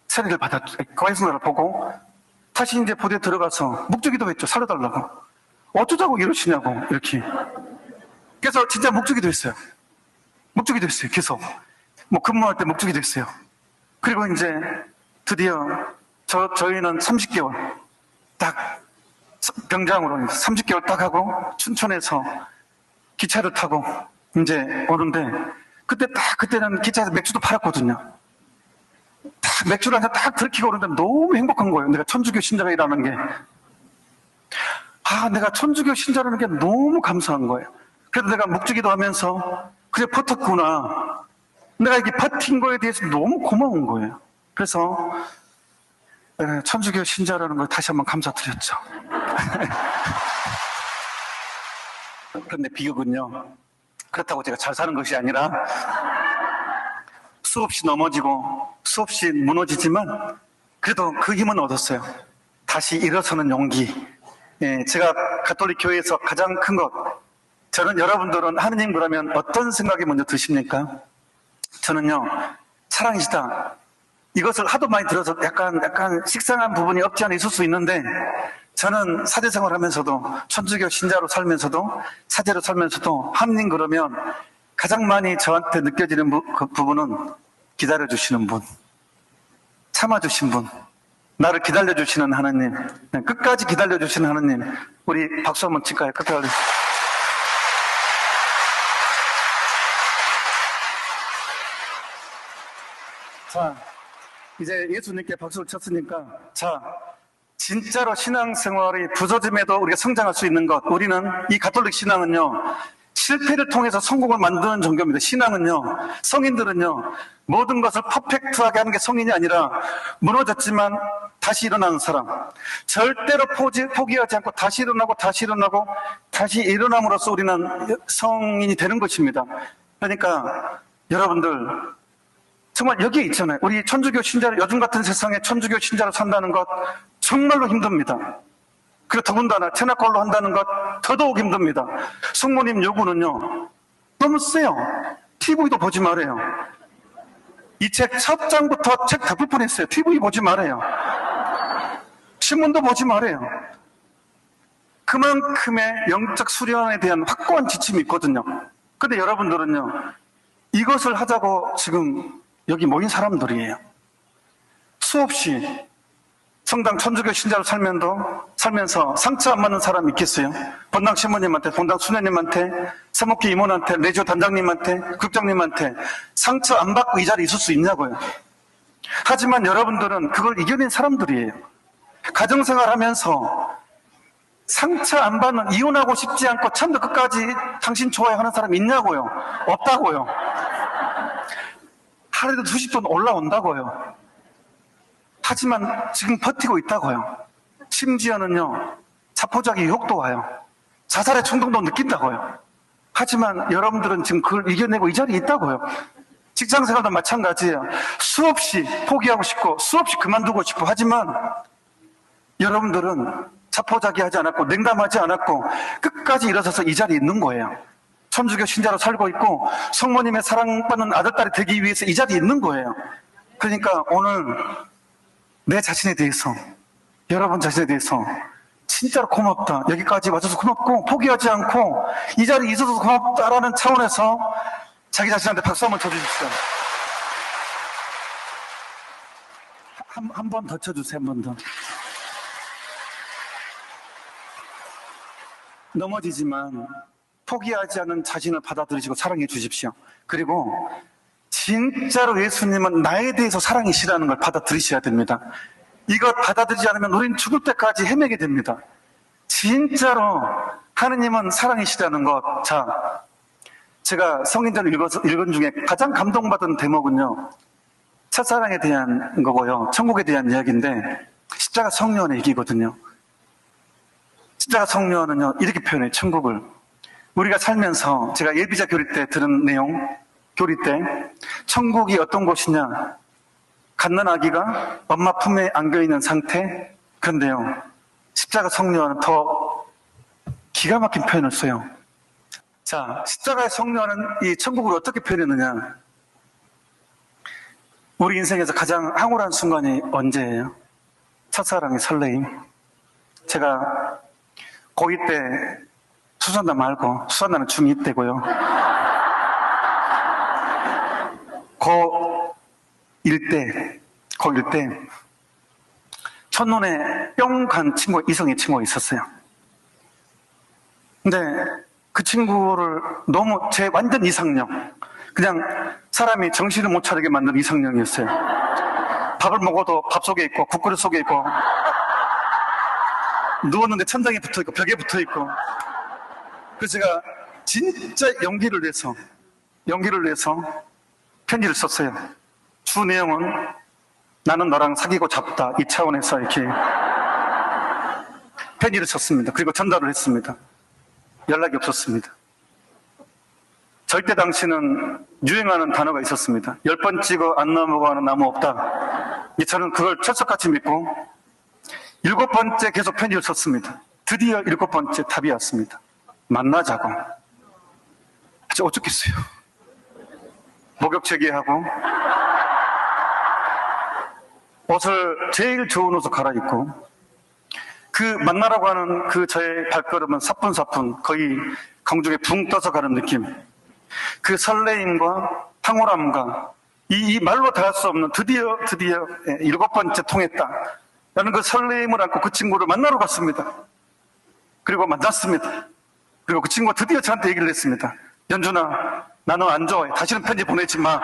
세례를 받았죠. 고해성사를 보고 다시 이제 부대에 들어가서 묵주기도 했죠. 살려달라고. 어쩌자고 이러시냐고 이렇게. 그래서 진짜 묵주기도 했어요. 계속. 뭐 근무할 때 묵주기도 했어요. 그리고 이제 드디어 저희는 30개월 딱 병장으로 30개월 딱 하고 춘천에서 기차를 타고 이제 오는데 그때는 기차에서 맥주도 팔았거든요. 딱 맥주를 한잔 딱 들키고 오는데 너무 행복한 거예요. 내가 천주교 신자라는 게. 내가 천주교 신자라는 게 너무 감사한 거예요. 그래서 내가 묵주기도 하면서 그래 버텼구나. 내가 이렇게 버틴 거에 대해서 너무 고마운 거예요. 그래서 천주교 신자라는 걸 다시 한번 감사드렸죠. 그런데 비극은요. 그렇다고 제가 잘 사는 것이 아니라 수없이 넘어지고 수없이 무너지지만 그래도 그 힘은 얻었어요. 다시 일어서는 용기. 제가 가톨릭 교회에서 가장 큰 것. 저는 여러분들은 하느님 그러면 어떤 생각이 먼저 드십니까? 저는요. 사랑이시다. 이것을 하도 많이 들어서 약간 식상한 부분이 없지 않아 있을 수 있는데 저는 사제생활 하면서도 천주교 신자로 살면서도 사제로 살면서도 하느님 그러면 가장 많이 저한테 느껴지는 그 부분은 기다려주시는 분, 참아주신 분, 나를 기다려주시는 하나님, 끝까지 기다려주시는 하나님. 우리 박수 한번 칠까요? 끝까지. 자, 이제 예수님께 박수를 쳤으니까 자, 진짜로 신앙생활이 부서짐에도 우리가 성장할 수 있는 것, 우리는 이 가톨릭 신앙은요, 실패를 통해서 성공을 만드는 종교입니다. 신앙은요, 성인들은요, 모든 것을 퍼펙트하게 하는 게 성인이 아니라 무너졌지만 다시 일어나는 사람, 절대로 포기하지 않고 다시 일어나고 다시 일어나고 다시 일어남으로써 우리는 성인이 되는 것입니다. 그러니까 여러분들 정말 여기에 있잖아요. 우리 천주교 신자를, 요즘 같은 세상에 천주교 신자로 산다는 것 정말로 힘듭니다. 그리고 더군다나 체나콜로 한다는 것 더더욱 힘듭니다. 성모님 요구는요 너무 세요. TV도 보지 말아요. 이 책 첫 장부터 책 덮을 뻔했어요. TV 보지 말아요. 신문도 보지 말아요. 그만큼의 영적 수련에 대한 확고한 지침이 있거든요. 근데 여러분들은요 이것을 하자고 지금 여기 모인 사람들이에요. 수없이 성당 천주교 신자로 살면서 상처 안 맞는 사람 있겠어요? 본당 신부님한테, 본당 수녀님한테, 사목회 임원한테, 레지오 단장님한테, 국장님한테 상처 안 받고 이 자리에 있을 수 있냐고요. 하지만 여러분들은 그걸 이겨낸 사람들이에요. 가정생활 하면서 상처 안 받는, 이혼하고 싶지 않고 참도 끝까지 당신 좋아하는 사람 있냐고요? 없다고요. 하루에도 20번 올라온다고요. 하지만 지금 버티고 있다고요. 심지어는요 자포자기 유혹도 와요. 자살의衝動도 느낀다고요. 하지만 여러분들은 지금 그걸 이겨내고 이 자리에 있다고요. 직장생활도 마찬가지예요. 수없이 포기하고 싶고 수없이 그만두고 싶고 하지만 여러분들은 자포자기하지 않았고 냉담하지 않았고 끝까지 일어서서 이 자리에 있는 거예요. 천주교 신자로 살고 있고 성모님의 사랑받는 아들딸이 되기 위해서 이 자리에 있는 거예요. 그러니까 오늘 내 자신에 대해서, 여러분 자신에 대해서 진짜로 고맙다, 여기까지 와줘서 고맙고 포기하지 않고 이 자리에 있어서 고맙다라는 차원에서 자기 자신한테 박수 한번 쳐주십시오. 한 번 더 쳐주세요. 한 번 더. 넘어지지만 포기하지 않은 자신을 받아들이시고 사랑해 주십시오. 그리고 진짜로 예수님은 나에 대해서 사랑이시라는 걸 받아들이셔야 됩니다. 이것 받아들이지 않으면 우리는 죽을 때까지 헤매게 됩니다. 진짜로 하느님은 사랑이시라는 것. 자, 제가 성인전을 읽은 중에 가장 감동받은 대목은요 첫사랑에 대한 거고요, 천국에 대한 이야기인데 십자가 성령의 얘기거든요. 십자가 성령은요 이렇게 표현해요. 천국을 우리가 살면서, 제가 예비자 교리 때 들은 내용, 교리 때 천국이 어떤 곳이냐, 갓난 아기가 엄마 품에 안겨있는 상태. 그런데요 십자가 성령은 더 기가 막힌 표현을 써요. 자, 십자가의 성령은 이 천국을 어떻게 표현했느냐, 우리 인생에서 가장 황홀한 순간이 언제예요? 첫사랑의 설레임. 제가 고2 때, 수산다 말고, 수산다는 중2 때고요, 고1 때 첫눈에 뿅 간 친구, 이성의 친구가 있었어요. 근데 그 친구를 너무 제 완전 이상형, 그냥 사람이 정신을 못 차리게 만든 이상형이었어요. 밥을 먹어도 밥 속에 있고 국그릇 속에 있고 누웠는데 천장에 붙어있고 벽에 붙어있고. 그래서 제가 진짜 용기를 내서 편지를 썼어요. 주 내용은 나는 너랑 사귀고 잡다, 이 차원에서 이렇게 편지를 썼습니다. 그리고 전달을 했습니다. 연락이 없었습니다. 절대 당신은 유행하는 단어가 있었습니다. 10번 찍어 안 넘어가는 나무 없다. 저는 그걸 철석같이 믿고 7번째 계속 편지를 썼습니다. 드디어 7번째 답이 왔습니다. 만나자고. 저 어쩌겠어요. 목욕 재개하고 옷을, 제일 좋은 옷을 갈아입고, 그 만나라고 하는 그 저의 발걸음은 사뿐사뿐 거의 공중에 붕 떠서 가는 느낌. 그 설레임과 황홀함과 이 말로 다 할 수 없는 드디어 7번째 통했다 라는 그 설레임을 안고 그 친구를 만나러 갔습니다. 그리고 만났습니다. 그리고 그 친구가 드디어 저한테 얘기를 했습니다. 연준아, 나 너 안 좋아해. 다시는 편지 보내지 마.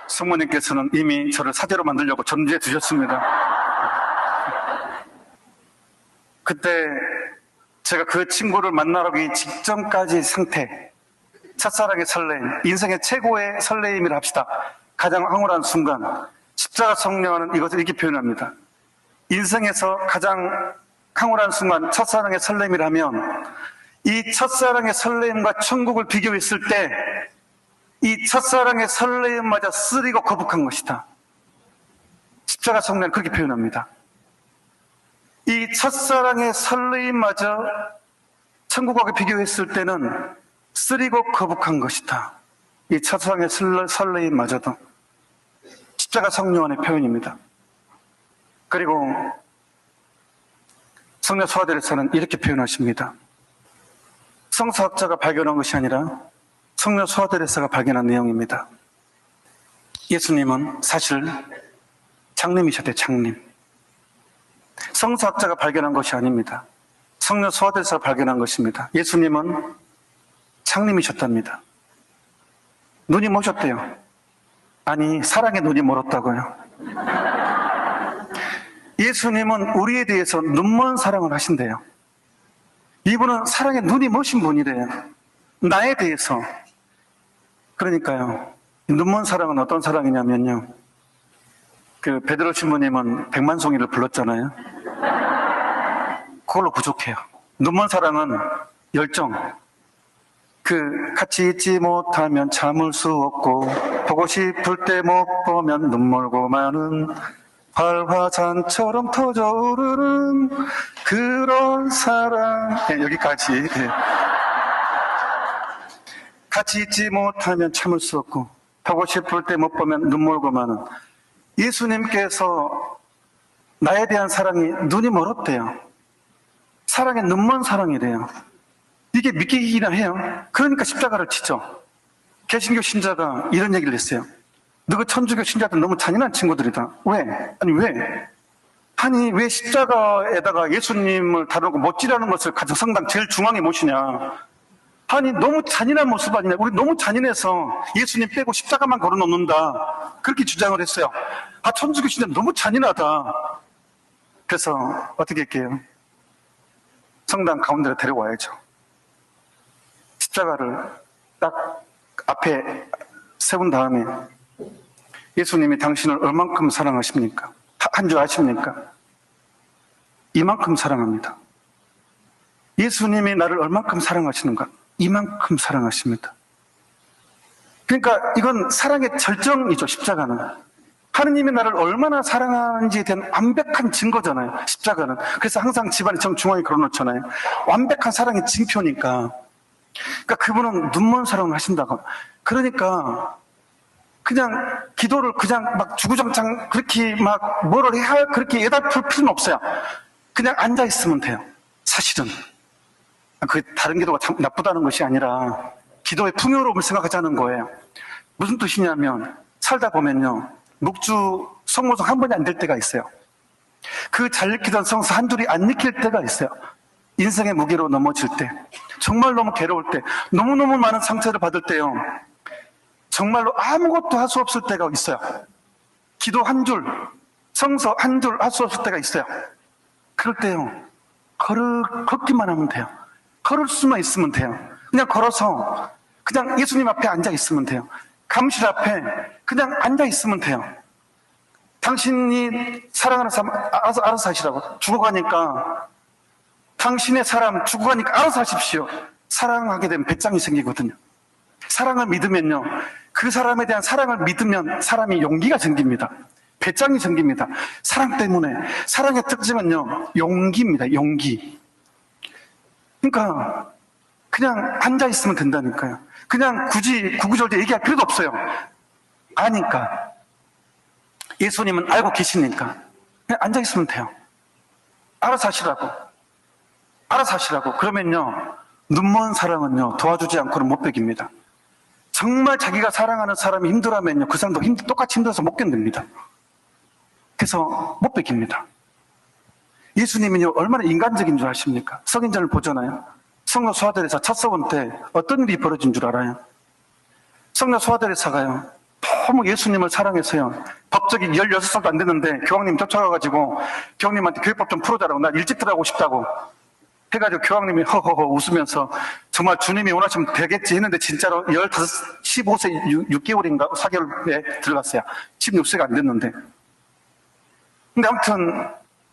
성모님께서는 이미 저를 사제로 만들려고 전제해 두셨습니다. 그때 제가 그 친구를 만나러 가기 직전까지 상태, 첫사랑의 설레임, 인생의 최고의 설레임이라 합시다. 가장 황홀한 순간, 십자가 성령은 이것을 이렇게 표현합니다. 인생에서 가장 황홀한 순간, 첫사랑의 설레임이라면 이 첫사랑의 설레임과 천국을 비교했을 때 이 첫사랑의 설레임마저 쓰리고 거북한 것이다. 십자가 성령은 그렇게 표현합니다. 이 첫사랑의 설레임마저 천국하고 비교했을 때는 쓰리고 거북한 것이다. 이 첫사랑의 설레임마저도 십자가 성령의 표현입니다. 그리고 성령 소아들에서는 이렇게 표현하십니다. 성서학자가 발견한 것이 아니라 성령 소아들에서가 발견한 내용입니다. 예수님은 사실 장님이셨대요. 장님. 성서학자가 발견한 것이 아닙니다. 성령 소아들에서 발견한 것입니다. 예수님은 장님이셨답니다. 눈이 모셨대요. 아니, 사랑의 눈이 멀었다고요. 예수님은 우리에 대해서 눈먼 사랑을 하신대요. 이분은 사랑의 눈이 머신 분이래요. 나에 대해서. 그러니까요, 눈먼 사랑은 어떤 사랑이냐면요, 그 베드로 신부님은 백만송이를 불렀잖아요. 그걸로 부족해요. 눈먼 사랑은 열정. 같이 있지 못하면 참을 수 없고 보고 싶을 때 못 보면 눈멀고 마는 활화산처럼 터져오르는 그런 사랑. 네, 여기까지. 네. 같이 있지 못하면 참을 수 없고 보고 싶을 때 못 보면 눈멀고 마는. 예수님께서 나에 대한 사랑이 눈이 멀었대요. 사랑의 눈먼 사랑이래요. 이게 믿기기나 해요. 그러니까 십자가를 치죠. 개신교 신자가 이런 얘기를 했어요. 너그 천주교 신자들 너무 잔인한 친구들이다. 왜? 아니 왜 십자가에다가 예수님을 다루고 못지라는 것을 가장 성당 제일 중앙에 모시냐. 아니 너무 잔인한 모습 아니냐. 우리 너무 잔인해서 예수님 빼고 십자가만 걸어놓는다. 그렇게 주장을 했어요. 천주교 신자 너무 잔인하다. 그래서 어떻게 할게요? 성당 가운데로 데려와야죠. 십자가를 딱 앞에 세운 다음에 예수님이 당신을 얼만큼 사랑하십니까? 한 줄 아십니까? 이만큼 사랑합니다. 예수님이 나를 얼만큼 사랑하시는가? 이만큼 사랑하십니다. 그러니까 이건 사랑의 절정이죠. 십자가는 하느님이 나를 얼마나 사랑하는지에 대한 완벽한 증거잖아요. 십자가는. 그래서 항상 집안에 정중앙에 걸어놓잖아요. 완벽한 사랑의 징표니까. 그러니까 그분은 눈먼 사랑을 하신다고. 그러니까 그냥 기도를 그냥 막 주구장창 그렇게 막 뭐를 해야 그렇게 애달플 필요는 없어요. 그냥 앉아 있으면 돼요. 사실은 그 다른 기도가 참 나쁘다는 것이 아니라 기도의 풍요로움을 생각하자는 거예요. 무슨 뜻이냐면 살다 보면요, 묵주 성모성 한 번이 안 될 때가 있어요. 그 잘 읽히던 성서 한 줄이 안 읽힐 때가 있어요. 인생의 무게로 넘어질 때, 정말 너무 괴로울 때, 너무너무 많은 상처를 받을 때요, 정말로 아무것도 할 수 없을 때가 있어요. 기도 한 줄, 성서 한 줄 할 수 없을 때가 있어요. 그럴 때요, 걷기만 하면 돼요. 걸을 수만 있으면 돼요. 그냥 걸어서 그냥 예수님 앞에 앉아 있으면 돼요. 감실 앞에 그냥 앉아 있으면 돼요. 당신이 사랑하는 사람 알아서 하시라고. 죽어가니까 당신의 사람 죽어가니까 알아서 하십시오. 사랑하게 되면 배짱이 생기거든요. 사랑을 믿으면요, 그 사람에 대한 사랑을 믿으면 사람이 용기가 생깁니다. 배짱이 생깁니다. 사랑 때문에. 사랑의 특징은요, 용기입니다. 용기. 그러니까 그냥 앉아 있으면 된다니까요. 그냥 굳이 구구절절 얘기할 필요도 없어요. 아니까. 예수님은 알고 계시니까 그냥 앉아 있으면 돼요. 알아서 하시라고. 알아서 하시라고. 그러면요, 눈먼 사랑은요, 도와주지 않고는 못 베깁니다. 정말 자기가 사랑하는 사람이 힘들어하면요, 그 사람도 똑같이 힘들어서 못 견딥니다. 그래서 못 베깁니다. 예수님은요, 얼마나 인간적인 줄 아십니까? 성인전을 보잖아요. 성녀 소아데레사 첫 서원 때 어떤 일이 벌어진 줄 알아요? 성녀 소아데레사가요, 너무 예수님을 사랑해서요. 법적이 16살도 안 됐는데 교황님 쫓아가가지고 교황님한테 교회법 좀 풀어달라고, 나 일찍 들어가고 싶다고 해가지고 교황님이 허허허 웃으면서 정말 주님이 원하시면 되겠지 했는데 진짜로 15세 6개월인가 4개월에 들어갔어요. 16세가 안 됐는데. 근데 아무튼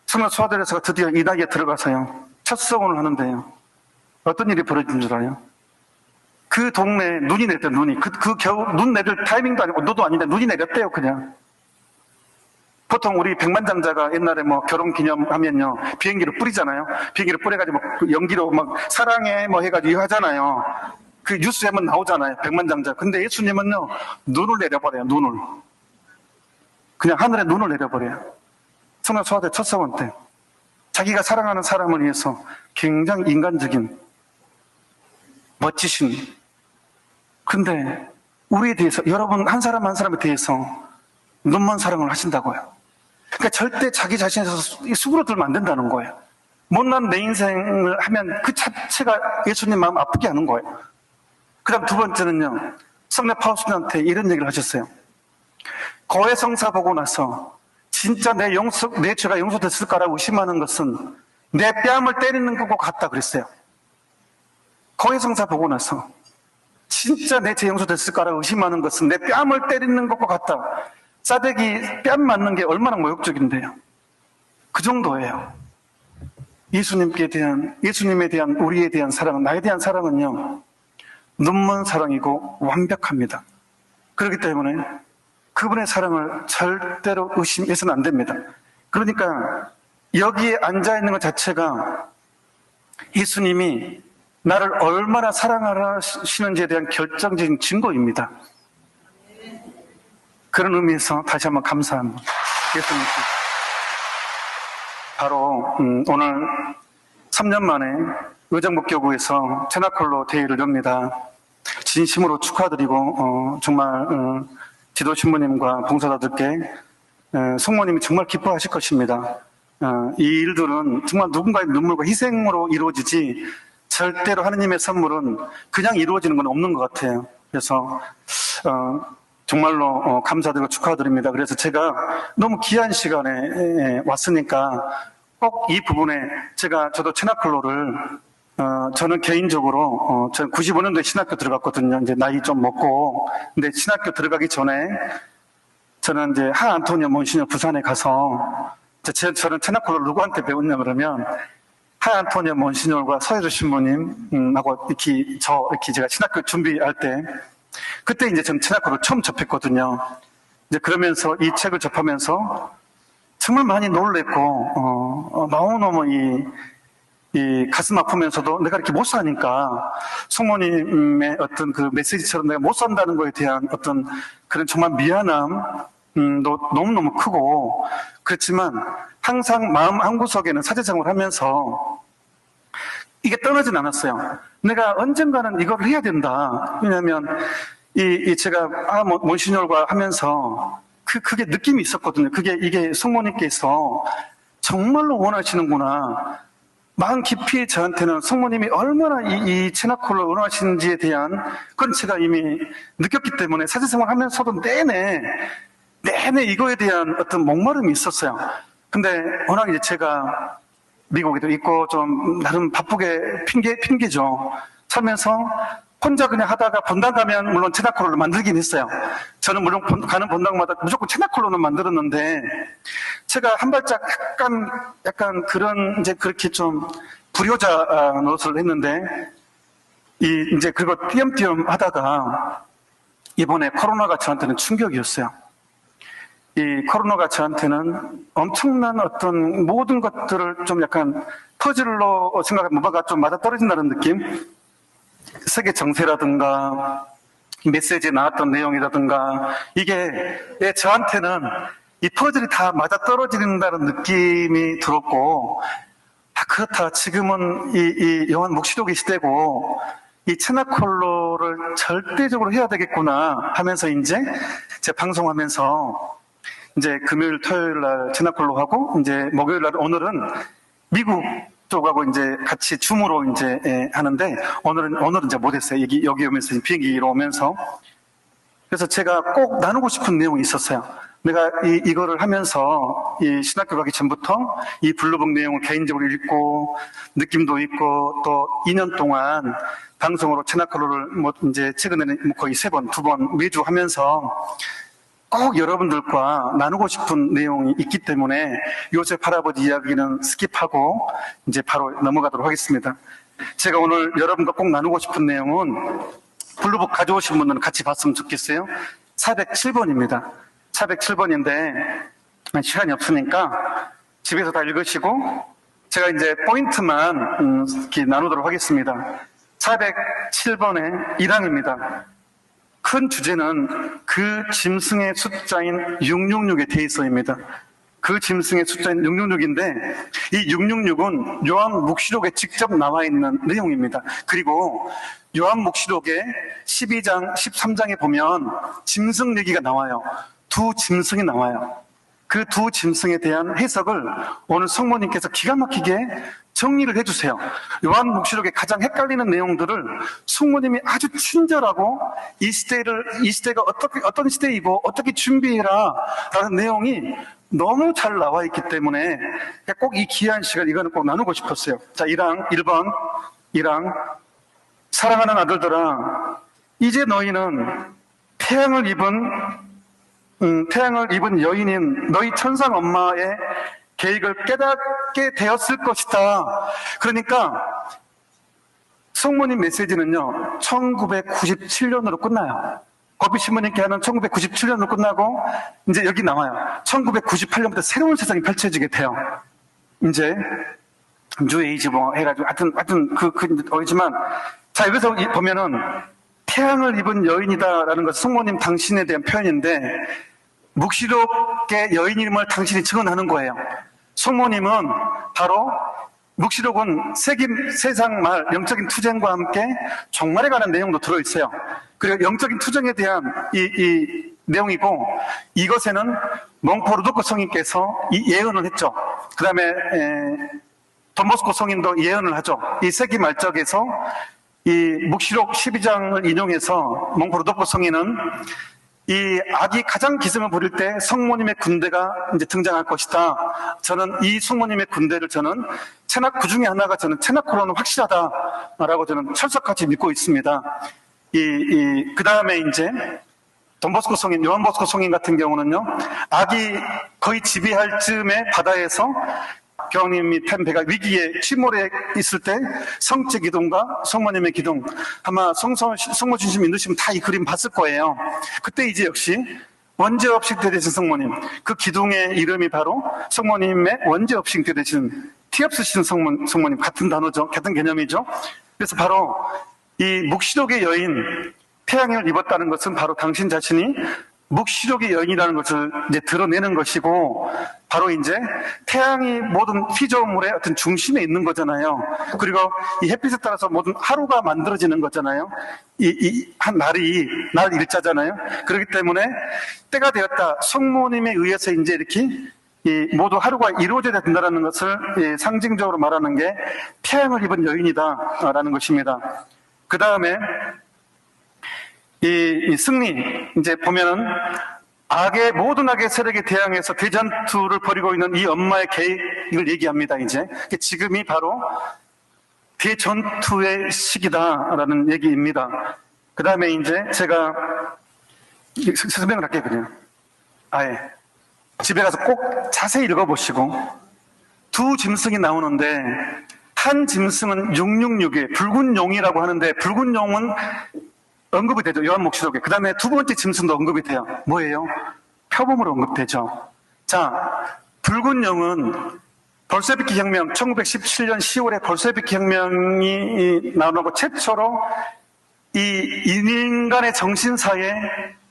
성령 소아들에서 드디어 이 나이에 들어가서요. 첫 성원을 하는데요. 어떤 일이 벌어진 줄 알아요? 그 동네에 눈이 내렸대요. 눈이. 그 겨우 눈 내릴 타이밍도 아니고 노도 아닌데 눈이 내렸대요. 그냥. 보통 우리 백만장자가 옛날에 뭐 결혼 기념하면요 비행기를 뿌리잖아요. 비행기를 뿌려가지고 뭐 연기로 막 사랑해 뭐 해가지고 하잖아요. 그 뉴스에 한번 나오잖아요. 백만장자. 근데 예수님은요 눈을 내려버려요. 눈을. 그냥 하늘에 눈을 내려버려요. 성령 소아대 첫 성원 때 자기가 사랑하는 사람을 위해서 굉장히 인간적인 멋지신. 근데 우리에 대해서, 여러분 한 사람 한 사람에 대해서 눈먼 사랑을 하신다고요. 그러니까 절대 자기 자신에서 수그러들면 안 된다는 거예요. 못난 내 인생을 하면 그 자체가 예수님 마음 아프게 하는 거예요. 그 다음 두 번째는요, 성례 파우스트한테 이런 얘기를 하셨어요. 거해성사 보고 나서 진짜 내 죄가 용서됐을까라고 의심하는 것은 내 뺨을 때리는 것과 같다 그랬어요. 거해성사 보고 나서 진짜 내 죄 용서됐을까라고 의심하는 것은 내 뺨을 때리는 것과 같다. 싸대기 뺨 맞는 게 얼마나 모욕적인데요. 그 정도예요. 예수님에 대한 우리에 대한 사랑은, 나에 대한 사랑은요 눈먼 사랑이고 완벽합니다. 그렇기 때문에 그분의 사랑을 절대로 의심해서는 안 됩니다. 그러니까 여기에 앉아있는 것 자체가 예수님이 나를 얼마나 사랑하시는지에 대한 결정적인 증거입니다. 그런 의미에서 다시 한번 감사합니다. 예수님께. 바로 오늘 3년 만에 의정부교구에서 체나콜로 대회를 엽니다. 진심으로 축하드리고 정말 지도 신부님과 봉사자들께 성모님이 정말 기뻐하실 것입니다. 이 일들은 정말 누군가의 눈물과 희생으로 이루어지지 절대로 하느님의 선물은 그냥 이루어지는 건 없는 것 같아요. 그래서 정말로 감사드리고 축하드립니다. 그래서 제가 너무 귀한 시간에 왔으니까 꼭 이 부분에 저도 체나클로를 저는 개인적으로 저는 95년도에 신학교 들어갔거든요. 이제 나이 좀 먹고. 근데 신학교 들어가기 전에 저는 이제 하 안토니오 몬시뇨 부산에 가서 저는 체나클로를 누구한테 배웠냐 그러면 하 안토니오 몬시뇨과 서혜주 신부님하고 이렇게 제가 신학교 준비할 때 그때 이제 저는 체나콜을 처음 접했거든요. 이제 그러면서 이 책을 접하면서 정말 많이 놀랬고 너무너무 이 가슴 아프면서도 내가 이렇게 못 사니까 성모님의 어떤 그 메시지처럼 내가 못 산다는 거에 대한 어떤 그런 정말 미안함도 너무너무 크고, 그렇지만 항상 마음 한구석에는 사제생활을 하면서 이게 떠나진 않았어요. 내가 언젠가는 이걸 해야 된다. 왜냐하면 제가 몬시뇰과 하면서 그게 느낌이 있었거든요. 이게 성모님께서 정말로 원하시는구나. 마음 깊이 저한테는 성모님이 얼마나 이 체나콜을 원하시는지에 대한 그건 제가 이미 느꼈기 때문에 사제생활 하면서도 내내 이거에 대한 어떤 목마름이 있었어요. 근데 워낙 이제 제가 미국에도 있고 좀 나름 바쁘게 핑계죠. 살면서 혼자 그냥 하다가 본당 가면 물론 체나콜로를 만들긴 했어요. 저는 물론 가는 본당마다 무조건 체나콜로는 만들었는데 제가 한 발짝 약간 그런 이제 그렇게 좀 불효자 노릇을 했는데 이제 그거 띄엄띄엄 하다가 이번에 코로나가 저한테는 충격이었어요. 이 코로나가 저한테는 엄청난 어떤 모든 것들을 좀 약간 퍼즐로 생각하면 뭔가 좀 맞아떨어진다는 느낌? 세계 정세라든가 메시지에 나왔던 내용이라든가 이게 저한테는 이 퍼즐이 다 맞아떨어진다는 느낌이 들었고, 그렇다. 지금은 이 영원 묵시록의 시대고 이 체나콜로를 절대적으로 해야 되겠구나 하면서 이제 제가 방송하면서 이제 금요일, 토요일 날 체나콜로 하고 이제 목요일 날 오늘은 미국 쪽하고 이제 같이 줌으로 이제 하는데 오늘은 이제 못했어요. 여기 오면서 비행기로 오면서 그래서 제가 꼭 나누고 싶은 내용이 있었어요. 내가 이거를 하면서 이 신학교 가기 전부터 이 블루북 내용을 개인적으로 읽고 느낌도 있고 또 2년 동안 방송으로 체나클로를 뭐 이제 최근에는 거의 3번, 2번 매주 하면서 꼭 여러분들과 나누고 싶은 내용이 있기 때문에 요셉 할아버지 이야기는 스킵하고 이제 바로 넘어가도록 하겠습니다. 제가 오늘 여러분과 꼭 나누고 싶은 내용은 블루북 가져오신 분들은 같이 봤으면 좋겠어요. 407번입니다. 407번인데 시간이 없으니까 집에서 다 읽으시고 제가 이제 포인트만 이렇게 나누도록 하겠습니다. 407번의 1항입니다. 큰 주제는 그 짐승의 숫자인 666의 대의서입니다. 그 짐승의 숫자인 666인데 이 666은 요한묵시록에 직접 나와 있는 내용입니다. 그리고 요한묵시록의 12장, 13장에 보면 짐승 얘기가 나와요. 두 짐승이 나와요. 그 두 짐승에 대한 해석을 오늘 성모님께서 기가 막히게 정리를 해주세요. 요한묵시록에 가장 헷갈리는 내용들을 성모님이 아주 친절하고 이 시대가 어떤 시대이고 어떻게 준비해라 라는 내용이 너무 잘 나와 있기 때문에 꼭 이 귀한 시간 이거는 꼭 나누고 싶었어요. 자, 1번 1항 사랑하는 아들들아 이제 너희는 태양을 입은 여인인 너희 천상 엄마의 계획을 깨닫게 되었을 것이다. 그러니까 성모님 메시지는요 1997년으로 끝나요. 거비 신부님께 하는 1997년으로 끝나고 이제 여기 나와요. 1998년부터 새로운 세상이 펼쳐지게 돼요. 이제 뉴에이지 뭐 해가지고 하여튼 어이지만 자 여기서 보면은 태양을 입은 여인이다라는 것은 성모님 당신에 대한 표현인데 묵시록의 여인임을 당신이 증언하는 거예요. 성모님은 바로 묵시록은 세상 말 영적인 투쟁과 함께 종말에 관한 내용도 들어있어요. 그리고 영적인 투쟁에 대한 이 내용이고 이것에는 몽포 루도코 성인께서 이 예언을 했죠. 그 다음에 돈보스코 성인도 예언을 하죠. 이 세기 말적에서 이 묵시록 12장을 인용해서 몽포 루도코 성인은 이 악이 가장 기승을 부릴 때 성모님의 군대가 이제 등장할 것이다. 저는 이 성모님의 군대를 그 중에 하나가 체나코로는 확실하다라고 저는 철석같이 믿고 있습니다. 그 다음에 이제 돈보스코 성인, 요한보스코 성인 같은 경우는요, 악이 거의 지배할 즈음에 바다에서 교황님이 탄 배가 위기에 침몰해 있을 때 성체 기둥과 성모님의 기둥 아마 성모 중심 믿으시면 다 이 그림 봤을 거예요. 그때 이제 역시 원죄업식 때 되신 성모님 그 기둥의 이름이 바로 성모님의 원죄업식 때 되신 티 없으신 성모님 같은 단어죠. 같은 개념이죠. 그래서 바로 이 묵시록의 여인 태양을 입었다는 것은 바로 당신 자신이 묵시록의 여인이라는 것을 이제 드러내는 것이고 바로 이제 태양이 모든 피조물의 어떤 중심에 있는 거잖아요. 그리고 이 햇빛에 따라서 모든 하루가 만들어지는 거잖아요. 한 날이 날 일자잖아요. 그렇기 때문에 때가 되었다. 성모님에 의해서 이제 이렇게 모두 하루가 이루어져야 된다는 것을 상징적으로 말하는 게 태양을 입은 여인이다라는 것입니다. 그 다음에 이 승리, 이제 보면은 악의, 모든 악의 세력에 대항해서 대전투를 벌이고 있는 이 엄마의 계획을 얘기합니다, 이제. 지금이 바로 대전투의 시기다라는 얘기입니다. 그 다음에 이제 제가 설명을 할게요, 그냥. 아예. 집에 가서 꼭 자세히 읽어보시고. 두 짐승이 나오는데, 한 짐승은 666에 붉은 용이라고 하는데, 붉은 용은 언급이 되죠. 요한묵시록에. 그 다음에 두 번째 짐승도 언급이 돼요. 뭐예요? 표범으로 언급되죠. 자, 붉은 용은 볼셰비키 혁명, 1917년 10월에 볼셰비키 혁명이 나오고 최초로 이 인간의 정신사에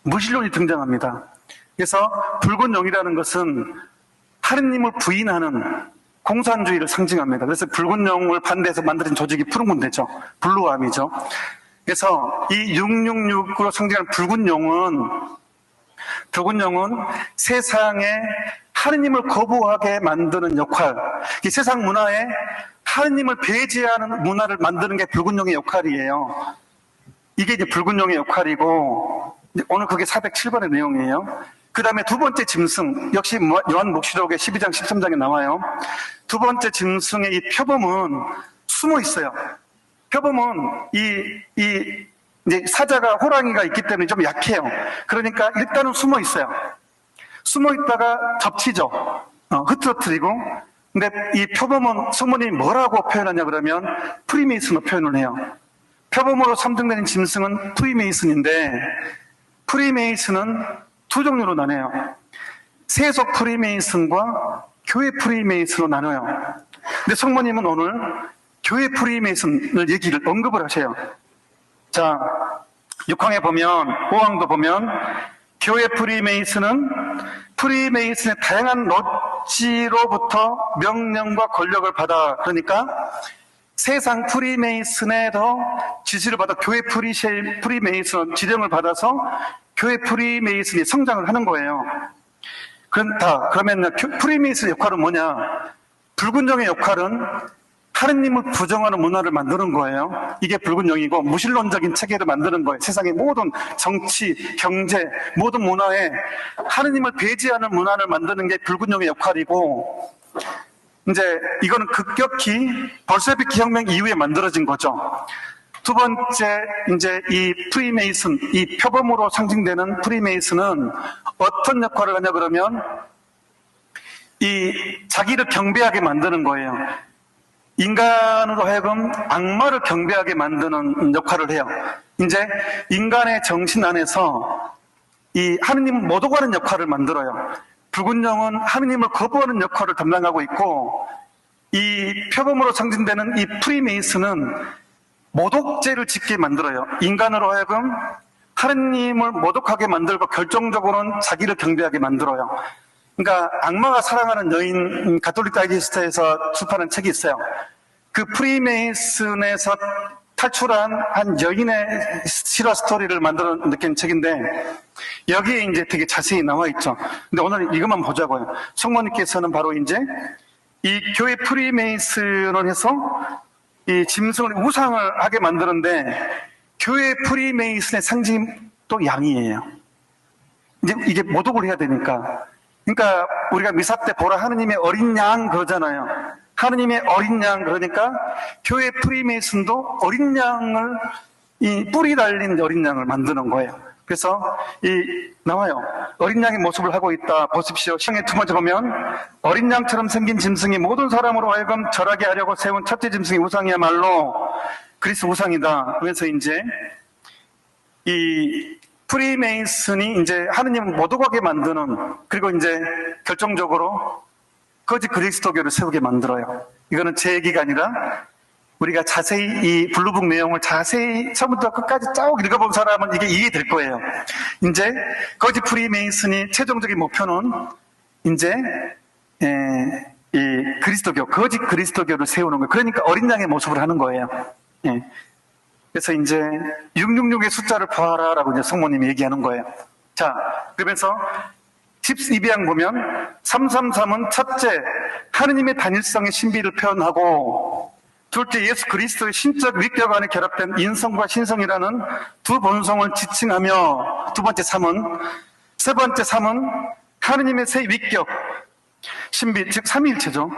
무신론이 등장합니다. 그래서 붉은 용이라는 것은 하느님을 부인하는 공산주의를 상징합니다. 그래서 붉은 용을 반대해서 만들어진 조직이 푸른 군대죠. 블루암이죠. 그래서 이 666으로 상징하는 붉은 용은 세상에 하느님을 거부하게 만드는 역할, 이 세상 문화에 하느님을 배제하는 문화를 만드는 게 붉은 용의 역할이에요. 이게 이제 붉은 용의 역할이고, 오늘 그게 407번의 내용이에요. 그 다음에 두 번째 짐승, 역시 요한복시록의 12장 13장에 나와요. 두 번째 짐승의 이 표범은 숨어 있어요. 표범은 이제 사자가 호랑이가 있기 때문에 좀 약해요. 그러니까 일단은 숨어 있어요. 숨어 있다가 덮치죠. 흐트러뜨리고. 근데 이 표범은 성모님이 뭐라고 표현하냐 그러면 프리메이슨으로 표현을 해요. 표범으로 상징되는 짐승은 프리메이슨인데, 프리메이슨은 두 종류로 나눠요. 세속 프리메이슨과 교회 프리메이슨으로 나눠요. 근데 성모님은 오늘 교회 프리메이슨을 언급을 하셔요. 자, 6항에 보면, 5항도 보면, 교회 프리메이슨은 프리메이슨의 다양한 롯지로부터 명령과 권력을 받아, 그러니까 세상 프리메이슨에도 지시를 받아 교회 프리메이슨 지령을 받아서 교회 프리메이슨이 성장을 하는 거예요. 그러면 프리메이슨의 역할은 뭐냐? 불균형의 역할은 하느님을 부정하는 문화를 만드는 거예요. 이게 불균형이고 무신론적인 체계를 만드는 거예요. 세상의 모든 정치, 경제, 모든 문화에 하느님을 배제하는 문화를 만드는 게 불균형의 역할이고, 이제 이거는 급격히 벌세비키 혁명 이후에 만들어진 거죠. 두 번째, 이제 이 프리메이슨, 이 표범으로 상징되는 프리메이슨은 어떤 역할을 하냐 그러면 이 자기를 경배하게 만드는 거예요. 인간으로 하여금 악마를 경배하게 만드는 역할을 해요. 이제 인간의 정신 안에서 이 하느님을 못 오가는 역할을 만들어요. 불균형은 하느님을 거부하는 역할을 담당하고 있고, 이 표범으로 상징되는 이 프리메이슨은 모독죄를 짓게 만들어요. 인간으로 하여금 하느님을 모독하게 만들고 결정적으로는 자기를 경배하게 만들어요. 그러니까 악마가 사랑하는 여인, 가톨릭 다이제스트에서 출판한 책이 있어요. 그 프리메이슨에서 탈출한 한 여인의 실화 스토리를 만들어 느낀 책인데, 여기에 이제 되게 자세히 나와 있죠. 근데 오늘 이것만 보자고요. 성모님께서는 바로 이제 이 교회 프리메이슨을 해서 이 짐승을 우상을 하게 만드는데, 교회 프리메이슨의 상징이 또 양이에요. 이제 이게 모독을 해야 되니까. 그러니까 우리가 미사 때 보라 하느님의 어린 양 그러잖아요. 하느님의 어린 양, 그러니까 교회 프리메이슨도 어린 양을, 이 뿔이 달린 어린 양을 만드는 거예요. 그래서 나와요. 어린 양의 모습을 하고 있다. 보십시오. 시장의 두 번째 보면 어린 양처럼 생긴 짐승이 모든 사람으로 하여금 절하게 하려고 세운 첫째 짐승의 우상이야말로 그리스도 우상이다. 그래서 이제 이 프리메이슨이 이제 하느님을 못 오가게 만드는, 그리고 이제 결정적으로 거짓 그리스도교를 세우게 만들어요. 이거는 제 얘기가 아니라 우리가 자세히 이 블루북 내용을 자세히 처음부터 끝까지 쭉 읽어본 사람은 이게 이해될 거예요. 이제 거짓 프리메이슨이 최종적인 목표는 이제 이 그리스도교, 거짓 그리스도교를 세우는 거예요. 그러니까 어린 양의 모습을 하는 거예요. 예. 그래서 이제 666의 숫자를 보아라라고 이제 성모님이 얘기하는 거예요. 자, 그러면서 12항 보면 333은 첫째, 하느님의 단일성의 신비를 표현하고, 둘째, 예수 그리스도의 신적 위격 안에 결합된 인성과 신성이라는 두 본성을 지칭하며, 두 번째 3은, 세 번째 3은 하느님의 세 위격, 신비, 즉 삼위일체죠.